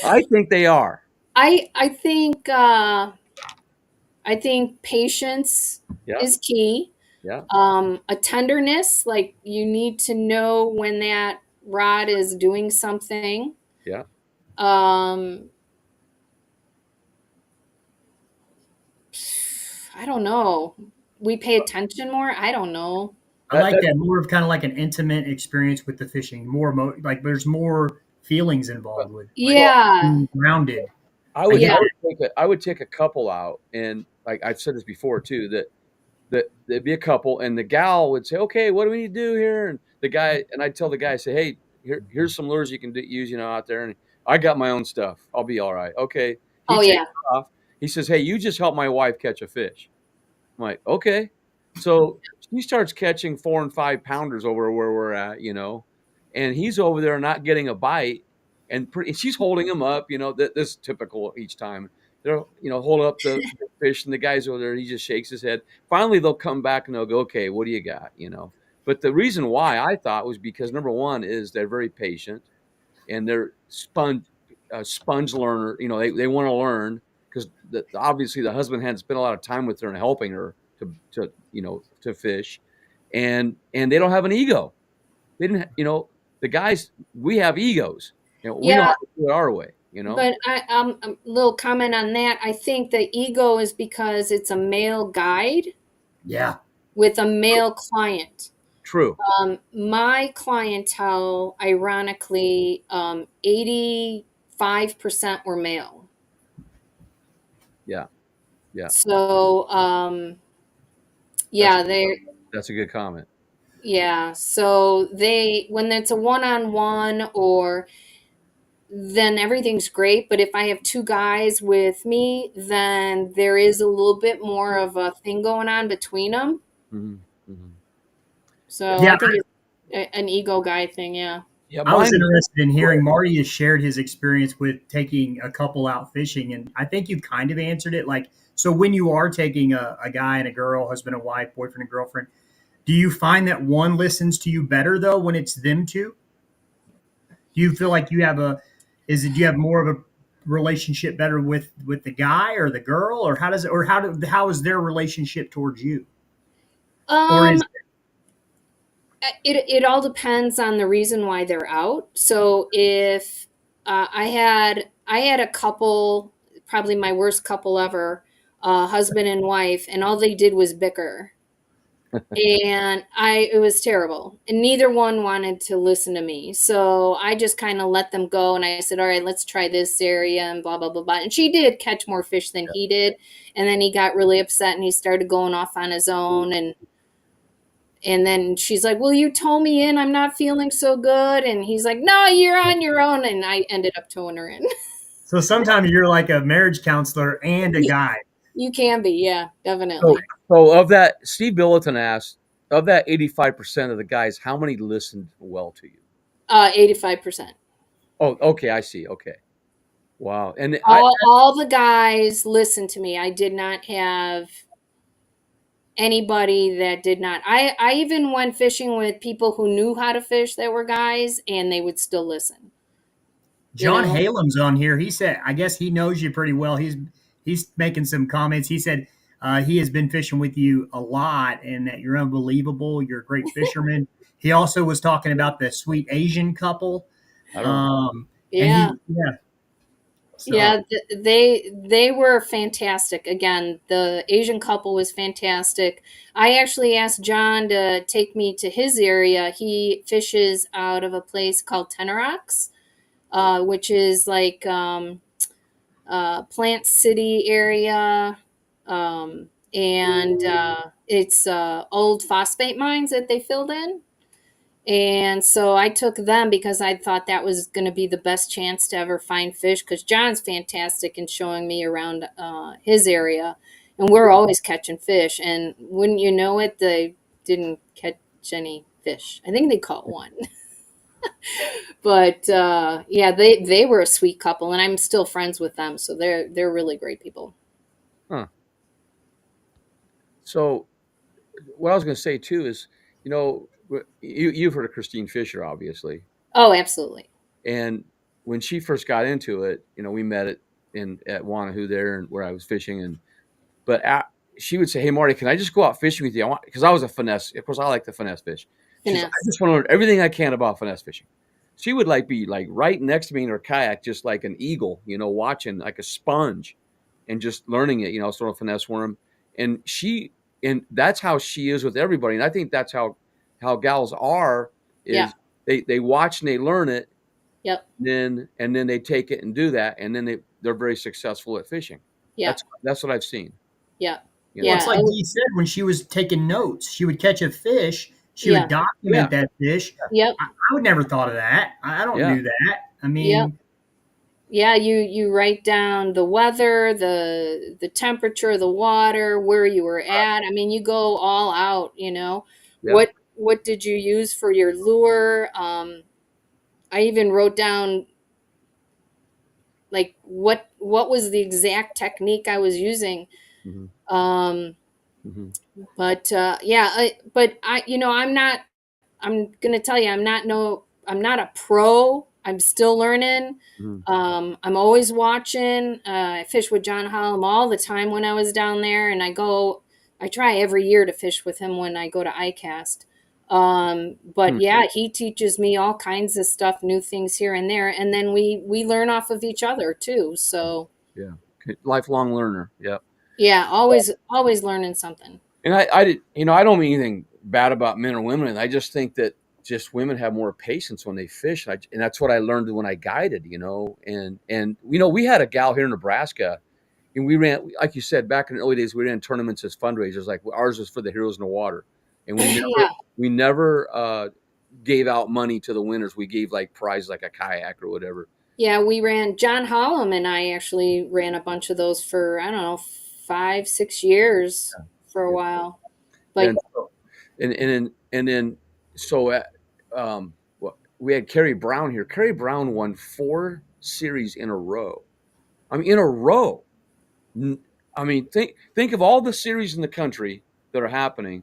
I think they are. I think I think patience Yeah. is key. Yeah. A tenderness, like you need to know when that rod is doing something. Yeah. Um, I don't know. We pay attention more. I don't know. I like that more of kind of like an intimate experience with the fishing. Like there's more feelings involved with like Well, Yeah, being grounded. I I would get yeah, I would take a couple out, and like I've said this before too, that there'd be a couple and the gal would say, okay, what do we need to do here? And the guy, and I'd tell the guy, say, hey, here's some lures you can use, out there. And I got my own stuff. I'll be all right. Okay. He oh takes yeah, off. He says, hey, you just help my wife catch a fish. I'm like, okay. So he starts catching 4 and 5 pounders over where we're at, and he's over there not getting a bite. And she's holding him up, this is typical each time. They'll, hold up the fish, and the guy's over there, and he just shakes his head. Finally, they'll come back and they'll go, okay, what do you got? But the reason why I thought was because number one is they're very patient and they're sponge learner. They want to learn because obviously the husband hadn't spent a lot of time with her and helping her to fish, and they don't have an ego. They didn't, the guys, we have egos. We know how yeah. to do it our way. But a little comment on that. I think the ego is because it's a male guide Yeah. with a male client. True. My clientele, ironically, 85% were male. Yeah. Yeah. So, That's yeah, that's a good comment. yeah. So when it's a one-on-one, or then everything's great. But if I have two guys with me, then there is a little bit more of a thing going on between them. Hmm. Hmm. So Yeah, I think it's an ego guy thing. Yeah. Yeah. I was Mine. interested in hearing Marty has shared his experience with taking a couple out fishing, and I think you kind of answered it. Like, so when you are taking a guy and a girl, husband and wife, boyfriend and girlfriend, do you find that one listens to you better though when it's them two? Do you feel like you have do you have more of a relationship better with the guy or the girl, or how does it, or how is their relationship towards you, or Um, is it all depends on the reason why they're out. So if I had a couple, probably my worst couple ever, husband and wife, and all they did was bicker. And it was terrible, and neither one wanted to listen to me, so I just kind of let them go, and I said, all right, let's try this area, and blah blah blah blah. And she did catch more fish than he did, and then he got really upset and he started going off on his own. And then she's like, well, you told me in, I'm not feeling so good. And he's like, no, you're on your own. And I ended up towing her in. so sometimes you're like a marriage counselor and a guy? You can be, yeah, So, definitely. so of that, Steve Billiton asked, of that 85% of the guys, how many listened well to you? 85%. Oh, okay. I see. Okay. Wow. And All the guys listened to me. I did not have anybody that did not. I even went fishing with people who knew how to fish that were guys, and they would still listen. You John know? Halem's on here. He said, I guess he knows you pretty well. He's making some comments. He said he has been fishing with you a lot, and that you're unbelievable. You're a great fisherman. He also was talking about the sweet Asian couple. I don't know. And Yeah. yeah. So Yeah, they were fantastic. Again, the Asian couple was fantastic. I actually asked John to take me to his area. He fishes out of a place called Tenorocks, which is like Plant City area, and it's old phosphate mines that they filled in. And so I took them because I thought that was going to be the best chance to ever find fish, because John's fantastic in showing me around his area. And we're always catching fish. And wouldn't you know it, they didn't catch any fish. I think they caught one. But yeah, they were a sweet couple, and I'm still friends with them. So they're really great people. Huh. So what I was going to say too is, you've heard of Christine Fisher, obviously. Oh, absolutely. And when she first got into it, we met at Wanahoo there, and where I was fishing, she would say, "Hey Marty, can I just go out fishing with you? Because I was a finesse. Of course, I like to finesse fish. She's like, I Finesse. just want to learn everything I can about finesse fishing." She would be right next to me in her kayak, just like an eagle, watching like a sponge, and just learning it, sort of finesse worm. And that's how she is with everybody. And I think that's how gals are, Yeah. is they watch and they learn it, Yep. and then they take it and do that, and then they're very successful at fishing. Yeah. That's what I've seen. Yeah. well, it's Yeah. like Dee said, when she was taking notes, she would catch a fish, she would Yeah. document Yeah. that fish. Yep. I would never thought of that. I don't Yeah. do that. I Yep. mean, Yeah, you write down the weather, the temperature, the water, where you were at. I mean, you go all out. Yeah. What did you use for your lure? I even wrote down like what was the exact technique I was using. Hmm. Um, Hmm. but yeah, but I'm gonna tell you, I'm not a pro. I'm still learning. Hmm. I'm always watching. I fish with John Hollum all the time when I was down there, and I try every year to fish with him when I go to ICAST. But yeah, he teaches me all kinds of stuff, new things here and there, and then we learn off of each other too. So Yeah. Lifelong learner. Yeah. yeah, always learning something. And I did, I don't mean anything bad about men or women. I just think that just women have more patience when they fish, and that's what I learned when I guided. And we had a gal here in Nebraska, and we ran, like you said, back in the early days, we ran tournaments as fundraisers. Like ours was for the Heroes in the Water, and we never gave out money to the winners. We gave like prizes, like a kayak or whatever. Yeah, we ran, John Hollum and I actually ran a bunch of those for, I don't know, 5, 6 years for a while. But And so, and then so we had Carrie Brown here. Carrie Brown won 4 series in a row. I mean, in a row. I mean, think of all the series in the country that are happening.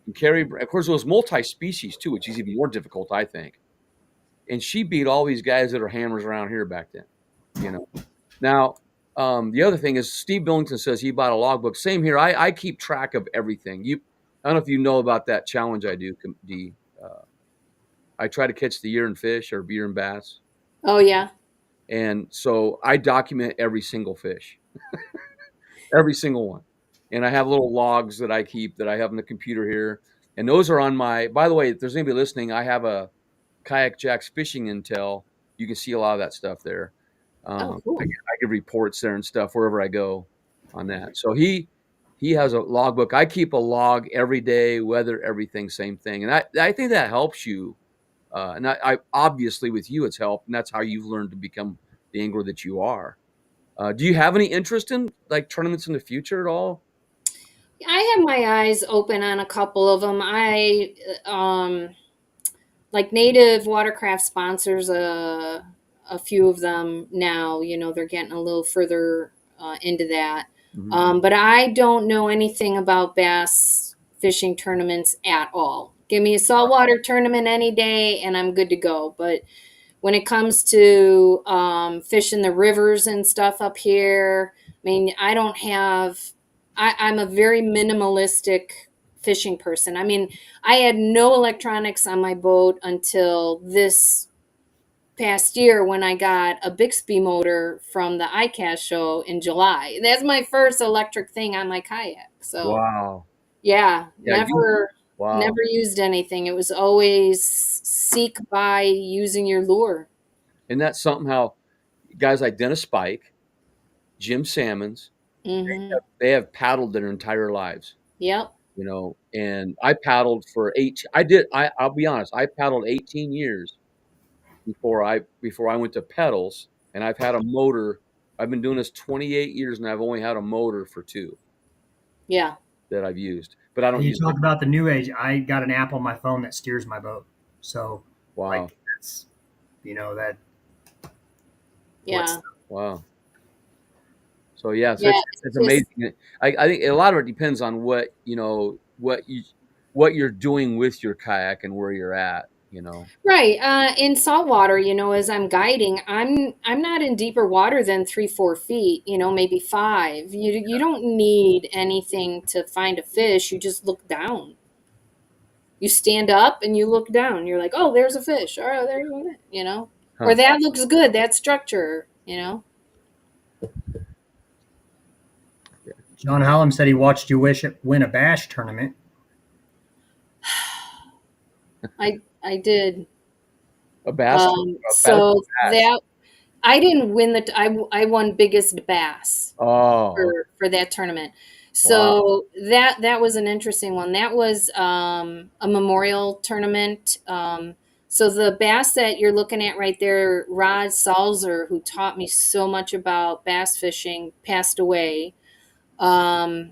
And Carrie, of course, it was multi-species too, which is even more difficult, I think. And she beat all these guys that are hammers around here back then. Now, the other thing is Steve Billington says he bought a logbook. Same here. I keep track of everything. I don't know if you know about that challenge I do, Dee. I try to catch the year and fish or beer and bass. oh yeah. And so I document every single fish, every single one. And I have little logs that I keep that I have on the computer here. And those are on by the way, if there's anybody listening, I have a Kayak Jack's Fishing Intel. You can see a lot of that stuff there. Cool. I give reports there and stuff wherever I go on that. So he has a logbook. I keep a log every day, weather, everything, same thing. And I think that helps you. And I obviously with you it's helped, and that's how you've learned to become the angler that you are. Do you have any interest in like tournaments in the future at all? I have my eyes open on a couple of them. Like Native Watercraft sponsors a few of them now. They're getting a little further into that. Mm-hmm. But I don't know anything about bass fishing tournaments at all. Give me a saltwater tournament any day and I'm good to go. But when it comes to fishing the rivers and stuff up here, I mean, I'm a very minimalistic fishing person. I mean, I had no electronics on my boat until this past year when I got a Bixby motor from the ICAST show in July. That's my first electric thing on my kayak. So Wow. yeah, Yeah, wow. never used anything. It was always seek by using your lure. And that's something how guys like Dennis Spike, Jim Salmons, Mm-hmm. they have paddled their entire lives. Yep. And I paddled for I'll be honest, I paddled 18 years before I went to pedals, and I've had a motor. I've been doing this 28 years, and I've only had a motor for 2. Yeah. That I've used, but I don't You use talk about the new age. I got an app on my phone that steers my boat. So wow. Like that's that. Yeah. Wow. So yeah, so Yeah, it's amazing. I think a lot of it depends on what you're doing with your kayak and where you're at. Right. In saltwater, as I'm guiding, I'm not in deeper water than 3-4 feet. Maybe 5. You don't need anything to find a fish. You just look down. You stand up and you look down. You're like, oh, there's a fish. All right, there you go. Huh. Or that looks good. That structure. John Hallam said he watched you win a bass tournament. I did. A bass. So that I didn't win I won biggest bass. Oh. For that tournament. So wow. that was an interesting one. That was a memorial tournament. So the bass that you're looking at right there, Rod Salzer, who taught me so much about bass fishing, passed away.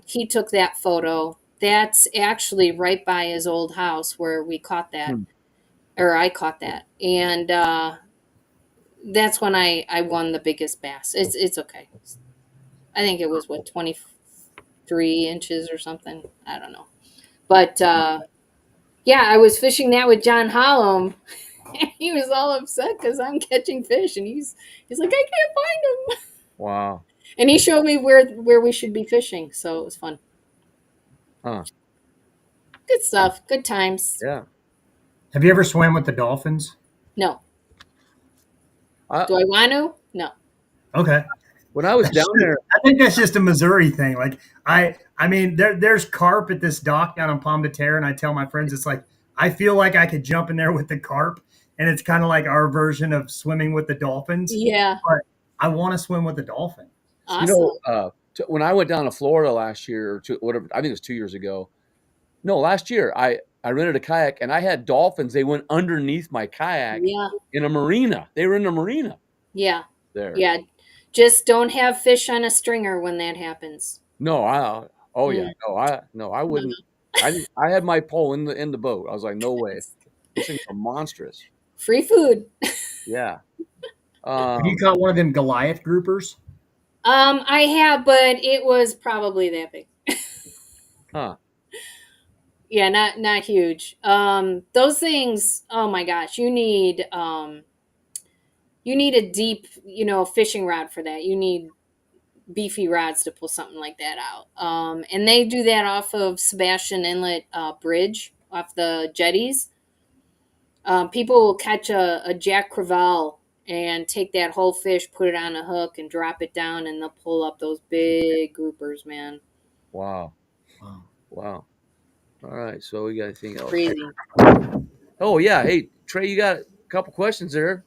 He took that photo. That's actually right by his old house where we caught that, or I caught that. And that's when I won the biggest bass. It's okay. I think it was 23 inches or something. I don't know. But yeah, I was fishing that with John Hollum. He was all upset because I'm catching fish, and he's like, I can't find them. Wow. And he showed me where we should be fishing, so it was fun. Huh. Good stuff. Good times. Yeah. Have you ever swam with the dolphins? No. Do I want to? No. Okay. when I was down there, I think that's just a Missouri thing. Like I mean, there's carp at this dock down in Palm de Terre, and I tell my friends, it's like I feel like I could jump in there with the carp, and it's kind of like our version of swimming with the dolphins. Yeah. But I want to swim with the dolphin. Awesome. when I went down to Florida last year, or whatever, I think it was 2 years ago. No, last year I rented a kayak and I had dolphins. They went underneath my kayak Yeah. in a marina. They were in a marina Yeah. there. Yeah. Just don't have fish on a stringer when that happens. No, Mm. I wouldn't. I had my pole in the boat. I was like, no way. These things are monstrous. Free food. Yeah. Have you caught one of them Goliath groupers? I have, but it was probably that big. Huh. Yeah, not huge. Those things, oh my gosh, you need a deep, fishing rod for that. You need beefy rods to pull something like that out. And they do that off of Sebastian Inlet Bridge, off the jetties. People will catch a Jack Crevalle and take that whole fish, put it on a hook, and drop it down, and they'll pull up those big groupers, man. Wow. All right. So we got anything else? Crazy. Oh yeah. Hey Trey, you got a couple questions there.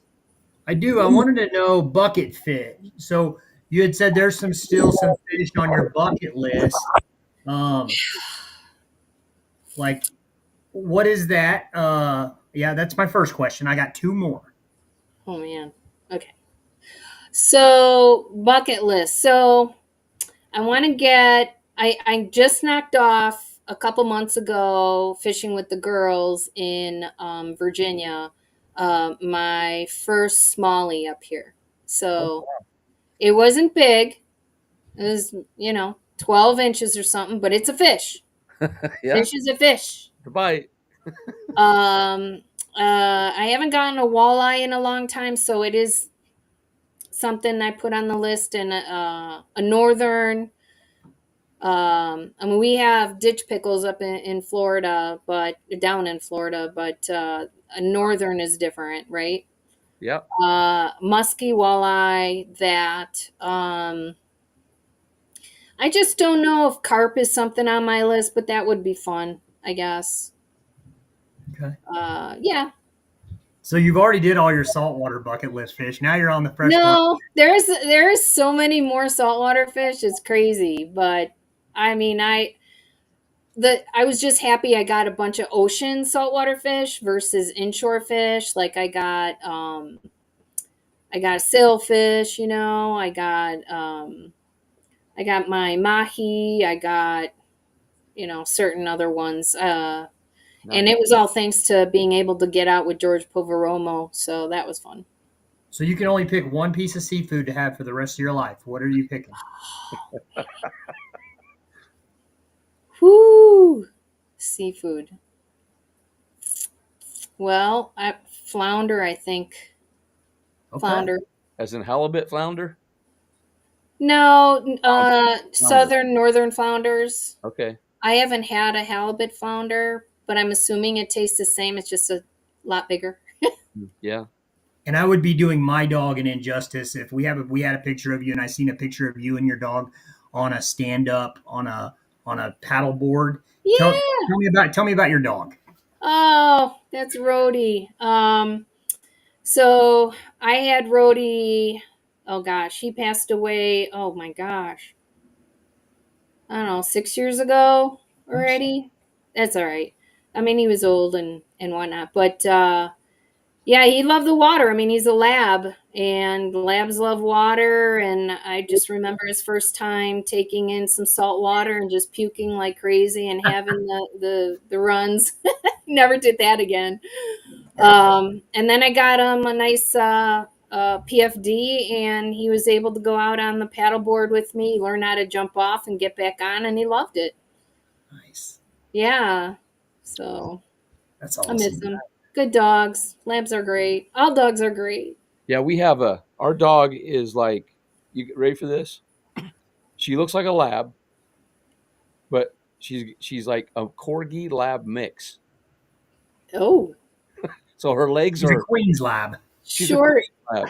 I do. I wanted to know bucket fish. So you had said there's still some fish on your bucket list. Like, what is that? Yeah, that's my first question. I got two more. Oh man. Okay. So bucket list. So I want to get. I just knocked off a couple months ago fishing with the girls in Virginia. My first smallie up here. So it wasn't big. It was 12 inches or something, but it's a fish. Yeah. Fish is a fish. Goodbye. I haven't gotten a walleye in a long time, so it is something I put on the list. And a northern. I mean, we have ditch pickles up in Florida, but down in Florida, but a northern is different, right? Yep. Musky walleye. That. I just don't know if carp is something on my list, but that would be fun, I guess. Okay. Yeah. So you've already did all your saltwater bucket list fish. Now you're on the freshwater. No, there is so many more saltwater fish. It's crazy, but I mean, I was just happy I got a bunch of ocean saltwater fish versus inshore fish. Like I got a sailfish, I got my mahi, I got certain other ones. And it was all thanks to being able to get out with George Poveromo, so that was fun. So you can only pick one piece of seafood to have for the rest of your life. What are you picking? Whoo! Seafood. Well, flounder, I think. Okay. Flounder. As in halibut flounder? No, northern flounders. Okay. I haven't had a halibut flounder, but I'm assuming it tastes the same. It's just a lot bigger. Yeah. And I would be doing my dog an injustice if we had a picture of you and I seen a picture of you and your dog on a stand up on a paddle board. Yeah. Tell me about your dog. Oh, that's Rhodey. So I had Rhodey. Oh gosh, he passed away. Oh my gosh. I don't know, 6 years ago already. That's all right. I mean, he was old and whatnot, but yeah, he loved the water. I mean, he's a lab, and labs love water. And I just remember his first time taking in some salt water and just puking like crazy and having the runs. Never did that again. And then I got him a nice PFD, and he was able to go out on the paddleboard with me, learn how to jump off and get back on, and he loved it. Nice. Yeah. So that's awesome. I miss him. Good dogs. Labs are great. All dogs are great. Yeah, we have our dog is like, you ready for this? She looks like a lab, but she's like a corgi lab mix. Oh. So her legs she's are a Queen's lab. Short. Lab.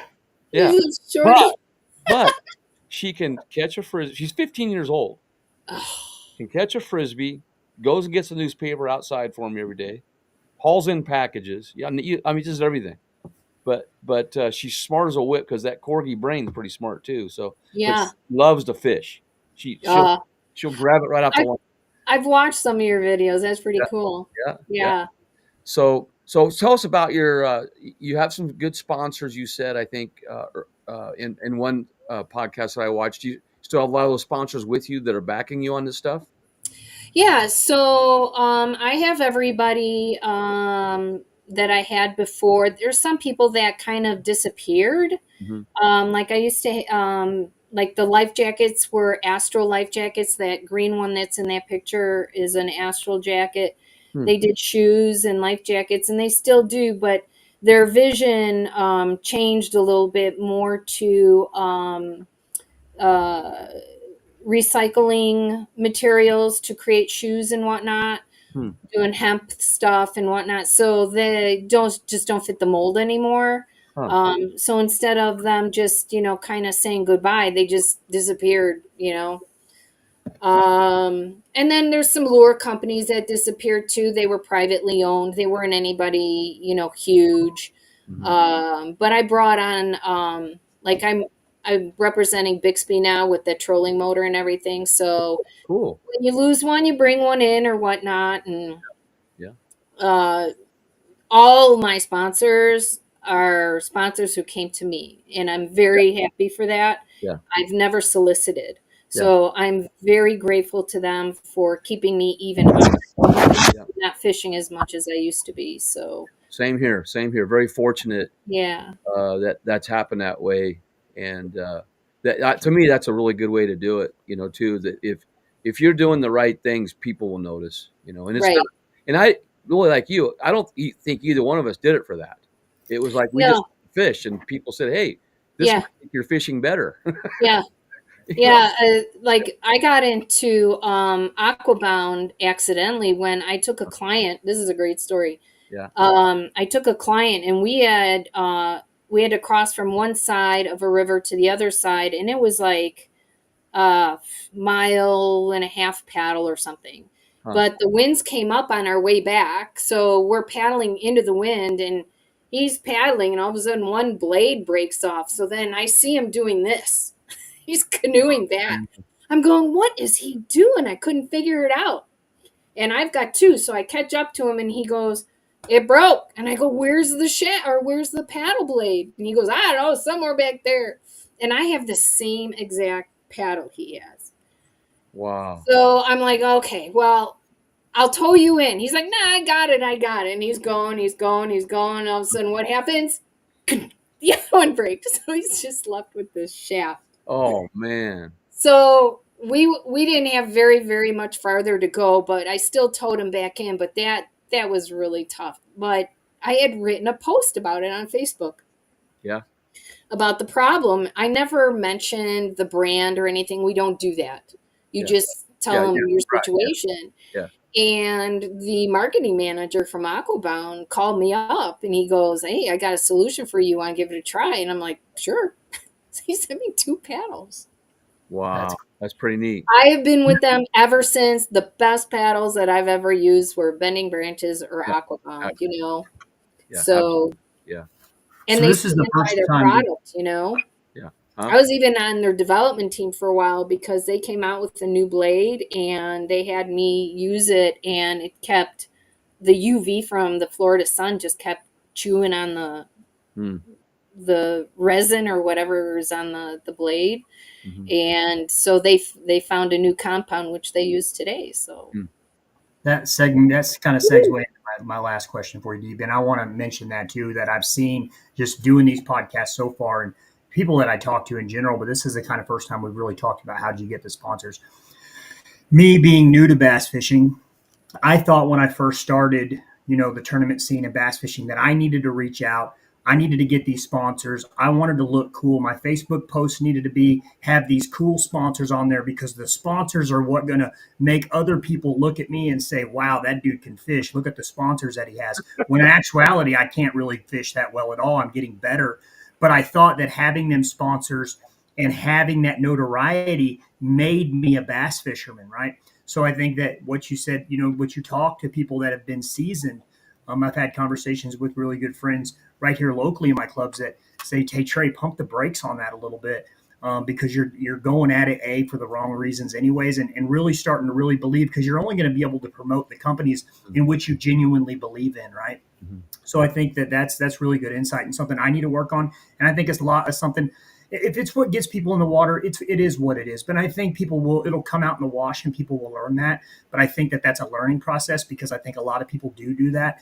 Yeah. Short. But she can catch a frisbee. She's 15 years old. Can catch a frisbee, goes and gets a newspaper outside for me every day, hauls in packages. Yeah, I mean, just everything. But she's smart as a whip because that corgi brain's pretty smart too. So, but she Yeah. loves to fish. Uh, She'll grab it right off the I, line. I've watched some of your videos. That's pretty Yeah, cool. yeah. Yeah. So tell us about your. You have some good sponsors. You said I think in one podcast that I watched. You still have a lot of those sponsors with you that are backing you on this stuff. Yeah, so I have everybody that I had before. There's some people that kind of disappeared. Mm-hmm. Like I used to, like the life jackets were Astral life jackets. That green one that's in that picture is an Astral jacket. They did shoes and life jackets, and they still do, but their vision changed a little bit more to uh, recycling materials to create shoes and whatnot, doing hemp stuff and whatnot. So they don't fit the mold anymore. Huh. So instead of them just, kind of saying goodbye, they just disappeared, and then there's some lure companies that disappeared too. They were privately owned. They weren't anybody, huge. But I brought on, like I'm representing Bixby now with the trolling motor and everything. So Cool. when you lose one, you bring one in or whatnot. And Yeah. All my sponsors are sponsors who came to me, and I'm very happy for that. Yeah. I've never solicited. So I'm very grateful to them for keeping me even not fishing as much as I used to be. So Same here. Very fortunate. Yeah. That's happened that way, and that to me that's a really good way to do it. Too, that if you're doing the right things, people will notice. And it's Right. not. And I really like you. I don't think either one of us did it for that. It was like we just No. fished, and people said, "Hey, this Yeah. might make your fishing better." Yeah. Yeah. Like I got into Aquabound accidentally when I took a client. This is a great story. Yeah. I took a client and we had to cross from one side of a river to the other side, and it was like a mile and a half paddle or something. Huh. But the winds came up on our way back, so we're paddling into the wind, and he's paddling, and all of a sudden one blade breaks off. So then I see him doing this. He's canoeing back. I'm going, what is he doing? I couldn't figure it out. And I've got two, so I catch up to him, and he goes, it broke. And I go, where's the paddle blade? And he goes, I don't know, somewhere back there. And I have the same exact paddle he has. Wow. So I'm like, okay, well, I'll tow you in. He's like, nah, I got it. And he's going. All of a sudden, what happens? The other one breaks. So he's just left with this shaft. Oh man. So we didn't have very, very much farther to go, but I still towed him back in. But that was really tough. But I had written a post about it on Facebook. Yeah. About the problem. I never mentioned the brand or anything. We don't do that. You just tell them your situation. Yeah. And the marketing manager from Aquabound called me up and he goes, hey, I got a solution for you. Want to give it a try? And I'm like, sure. So he sent me 2 paddles. Wow. That's pretty neat. I have been with them ever since. The best paddles that I've ever used were Bending Branches or Aquabound, Yeah, so yeah. and So they this is the buy first their time product, Yeah. I was even on their development team for a while because they came out with a new blade and they had me use it, and it kept the UV from the Florida sun just kept chewing on the resin or whatever is on the blade. And so they found a new compound which they use today. So that's kind of segues into my last question for you, Dee. And I want to mention that too, that I've seen just doing these podcasts so far, and people that I talk to in general, but this is the kind of first time we've really talked about how do you get the sponsors. Me being new to bass fishing, I thought when I first started, the tournament scene of bass fishing, that I needed to reach out. I needed to get these sponsors. I wanted to look cool. My Facebook posts needed to have these cool sponsors on there because the sponsors are what going to make other people look at me and say, wow, that dude can fish. Look at the sponsors that he has. When in actuality, I can't really fish that well at all. I'm getting better. But I thought that having them sponsors and having that notoriety made me a bass fisherman, right? So I think that what you said, what you talk to people that have been seasoned. I've had conversations with really good friends right here locally in my clubs that say, "Hey Trey, pump the brakes on that a little bit." Because you're going at it for the wrong reasons anyways, and really starting to really believe, because you're only going to be able to promote the companies in which you genuinely believe in, right? Mm-hmm. So I think that's really good insight and something I need to work on. And I think it's a lot of something. If it's what gets people in the water, it is what it is. But I think it'll come out in the wash and people will learn that. But I think that's a learning process, because I think a lot of people do that.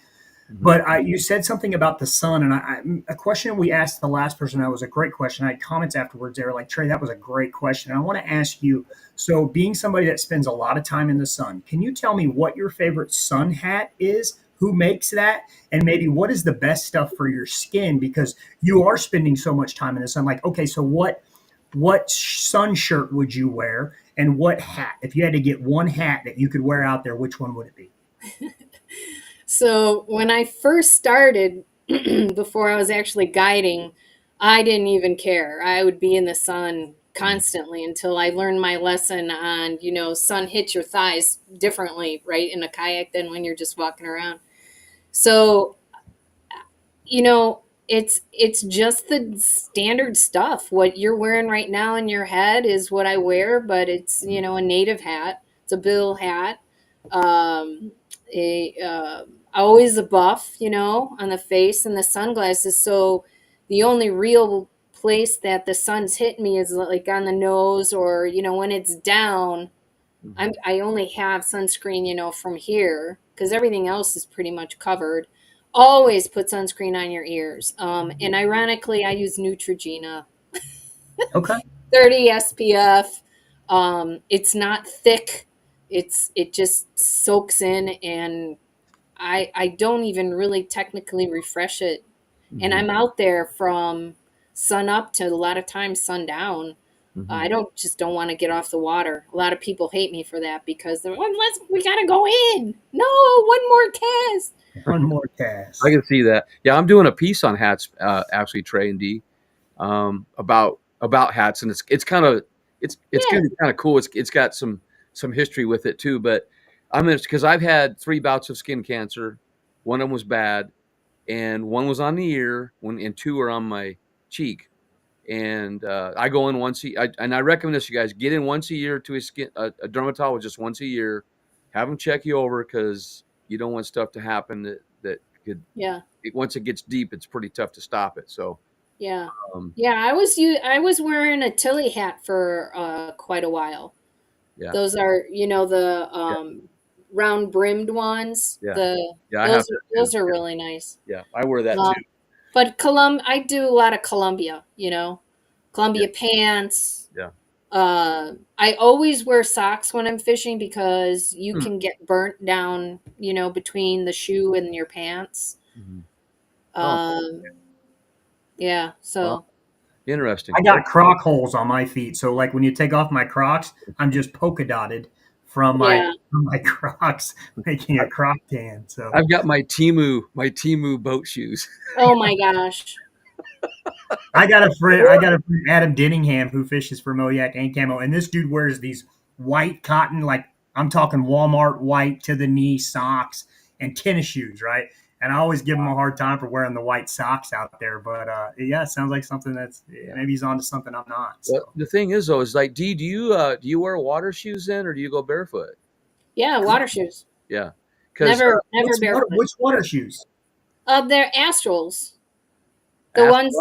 Mm-hmm. But you said something about the sun, and a question we asked the last person, that was a great question. I had comments afterwards. They were like, "Trey, that was a great question." And I want to ask you, so being somebody that spends a lot of time in the sun, can you tell me what your favorite sun hat is? Who makes that? And maybe what is the best stuff for your skin? Because you are spending so much time in the sun. Like, okay, so what sun shirt would you wear? And what hat? If you had to get one hat that you could wear out there, which one would it be? So when I first started, before I was actually guiding, I didn't even care. I would be in the sun constantly until I learned my lesson on, sun hits your thighs differently, right, in a kayak than when you're just walking around. So, it's just the standard stuff. What you're wearing right now in your head is what I wear, but it's, a native hat. It's a bill hat. Always a buff, on the face, and the sunglasses. So the only real place that the sun's hitting me is like on the nose, or, when it's down. I only have sunscreen, from here, because everything else is pretty much covered. Always put sunscreen on your ears. And ironically, I use Neutrogena. Okay. 30 SPF. It's not thick. It just soaks in, and I don't even really technically refresh it. Mm-hmm. And I'm out there from sun up to a lot of times sundown. Mm-hmm. I don't want to get off the water. A lot of people hate me for that, because they're like, we got to go in. No, one more cast. One more cast. I can see that. Yeah, I'm doing a piece on hats, actually, Trey and Dee, about hats, and it's going to be kind of cool. It's got some history with it too, but because I've had 3 bouts of skin cancer. One of them was bad, and one was on the ear, and 2 are on my cheek. And I go in once and I recommend this, you guys, get in once a year to a dermatologist once a year. Have them check you over, because you don't want stuff to happen that could. Yeah. Once it gets deep, it's pretty tough to stop it. So. Yeah. I was wearing a Tilly hat for quite a while. Yeah. Those are, the round brimmed ones. Yeah. Those are really nice. Yeah, I wear that too. But I do a lot of Columbia, Columbia pants. Yeah. I always wear socks when I'm fishing, because you can get burnt down, between the shoe and your pants. Mm-hmm. Yeah. So. Well, interesting. I got croc holes on my feet, so like when you take off my Crocs, I'm just polka dotted from my Crocs, making a croc tan. So I've got my Temu boat shoes. Oh my gosh. I got a friend, Adam Dinningham, who fishes for Moyak and Camo, and this dude wears these white cotton, like I'm talking Walmart white to the knee socks and tennis shoes, right? And I always give him a hard time for wearing the white socks out there. But it sounds like something that's maybe he's onto something I'm not. So. Well, the thing is, though, is like, Dee, do you wear water shoes then, or do you go barefoot? Yeah, water shoes. Yeah. Never barefoot. Which water shoes? They're Astrals. The ones.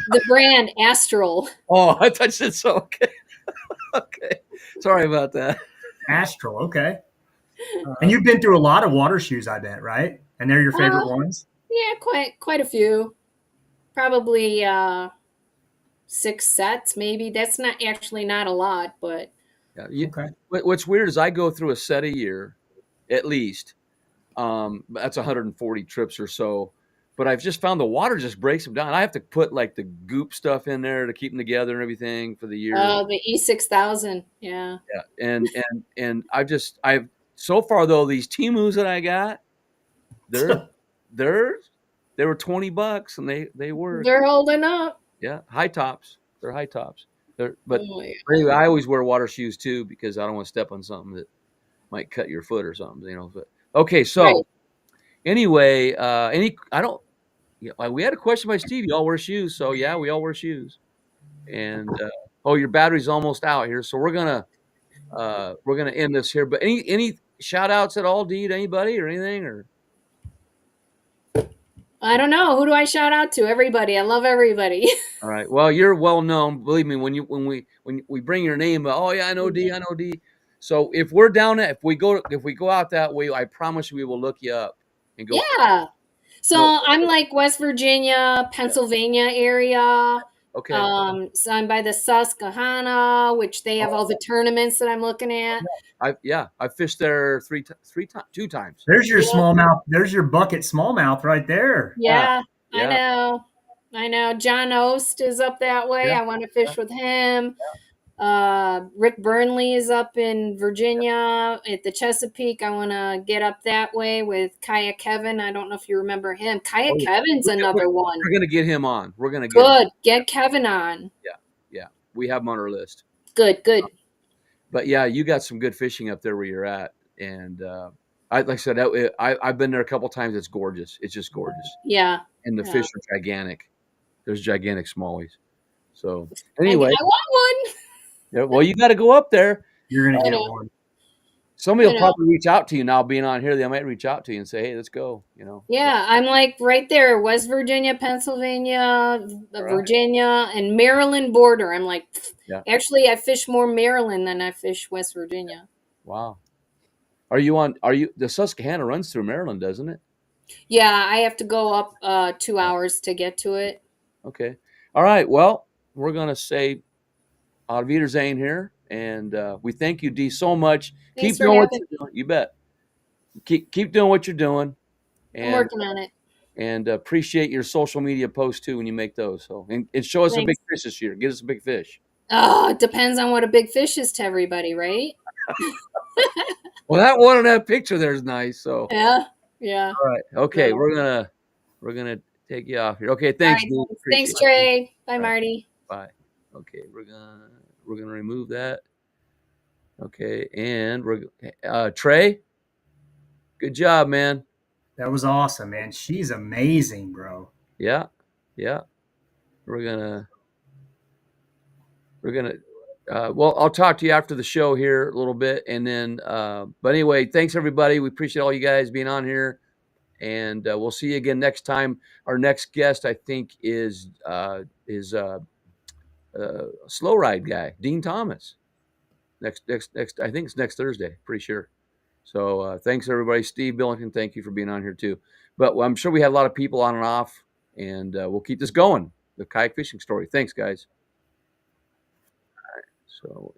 The brand Astral. Oh, I touched it. So okay. Okay. Sorry about that. Astral. Okay. And you've been through a lot of water shoes, I bet, right? And they're your favorite ones? Yeah, quite a few. Probably 6 sets, maybe. That's not a lot, but. Yeah. Okay. What's weird is I go through a set a year, at least. That's 140 trips or so. But I've just found the water just breaks them down. I have to put like the goop stuff in there to keep them together and everything for the year. Oh, the E6000. Yeah. Yeah. And I've so far though, these Temus that I got, they were $20 and they work. They're holding up. Yeah, high tops. They're high tops. But Oh, yeah. anyway, I always wear water shoes too because I don't want to step on something that might cut your foot or something. But okay, Right. so anyway, I don't. We had a question by Steve. You all wear shoes, so yeah, we all wear shoes. And your battery's almost out here, so we're gonna end this here. But any shout outs at all, Dee, to anybody or anything or? I don't know. Who do I shout out to? Everybody. I love everybody. All right. Well, you're well known. Believe me, when we bring your name, oh yeah, I know D, I know D. So if we're down if we go out that way, I promise you we will look you up and go. Yeah. So No, I'm like West Virginia, Pennsylvania area. okay. So I'm by the Susquehanna, which they have all the tournaments that I'm looking at. I fished there three times, 2 times. There's your Yeah. smallmouth. There's your bucket smallmouth right there. Yeah, I Yeah. know. I know. John Ost is up that way. Yeah. I want to fish with him. Rick Burnley is up in Virginia at the Chesapeake. I want to get up that way with Kayak Kevin. I don't know if you remember him. Kayak Kevin's another one. We're gonna get him on. We're gonna get Good. Get Kevin on. Yeah. We have him on our list. Good. But yeah, you got some good fishing up there where you're at, and like I said, I've been there a couple times. It's gorgeous. It's just gorgeous, Yeah. and the Yeah. fish are gigantic. There's gigantic smallies. So anyway, I want yeah, well, you got to go up there. You're gonna I get know. one. Somebody will know. probably reach out to you now, being on here. They might reach out to you and say, "Hey, let's go." one. Yeah, I'm like right there, West Virginia, Pennsylvania, Right. Virginia, and Maryland border. I'm like, Yeah. actually, I fish more Maryland than I fish West Virginia. Wow. The Susquehanna runs through Maryland, doesn't it? Yeah, I have to go up 2 hours to get to it. Okay. All right. Well, we're gonna say Auf Wiedersehen here, and we thank you, Dee, so much. Thanks Keep for doing what having you're doing. You bet. Keep doing what you're doing, I'm and working on it. appreciate your social media posts too when you make those. So and show us a big Thanks. fish this year. Get us a big fish. Oh, it depends on what a big fish is to everybody, right? Well, that one in that picture there is nice. So Yeah. all right, okay, Yeah. we're gonna take you off here. Okay, All thanks, right. Dee. Thanks, Appreciate it. Trey. Bye, All right. Marty. Bye. Okay, we're gonna remove that. Okay, and we're Trey. Good job, man. That was awesome, man. She's amazing, bro. Yeah. We're gonna well, I'll talk to you after the show here a little bit, and then but anyway, thanks everybody. We appreciate all you guys being on here, and we'll see you again next time. Our next guest, I think, is slow ride guy, Dean Thomas. Next, I think it's next Thursday. Pretty sure. So thanks everybody. Steve Billington, thank you for being on here too. But I'm sure we had a lot of people on and off, and we'll keep this going. The kayak fishing story. Thanks, guys. All right. So.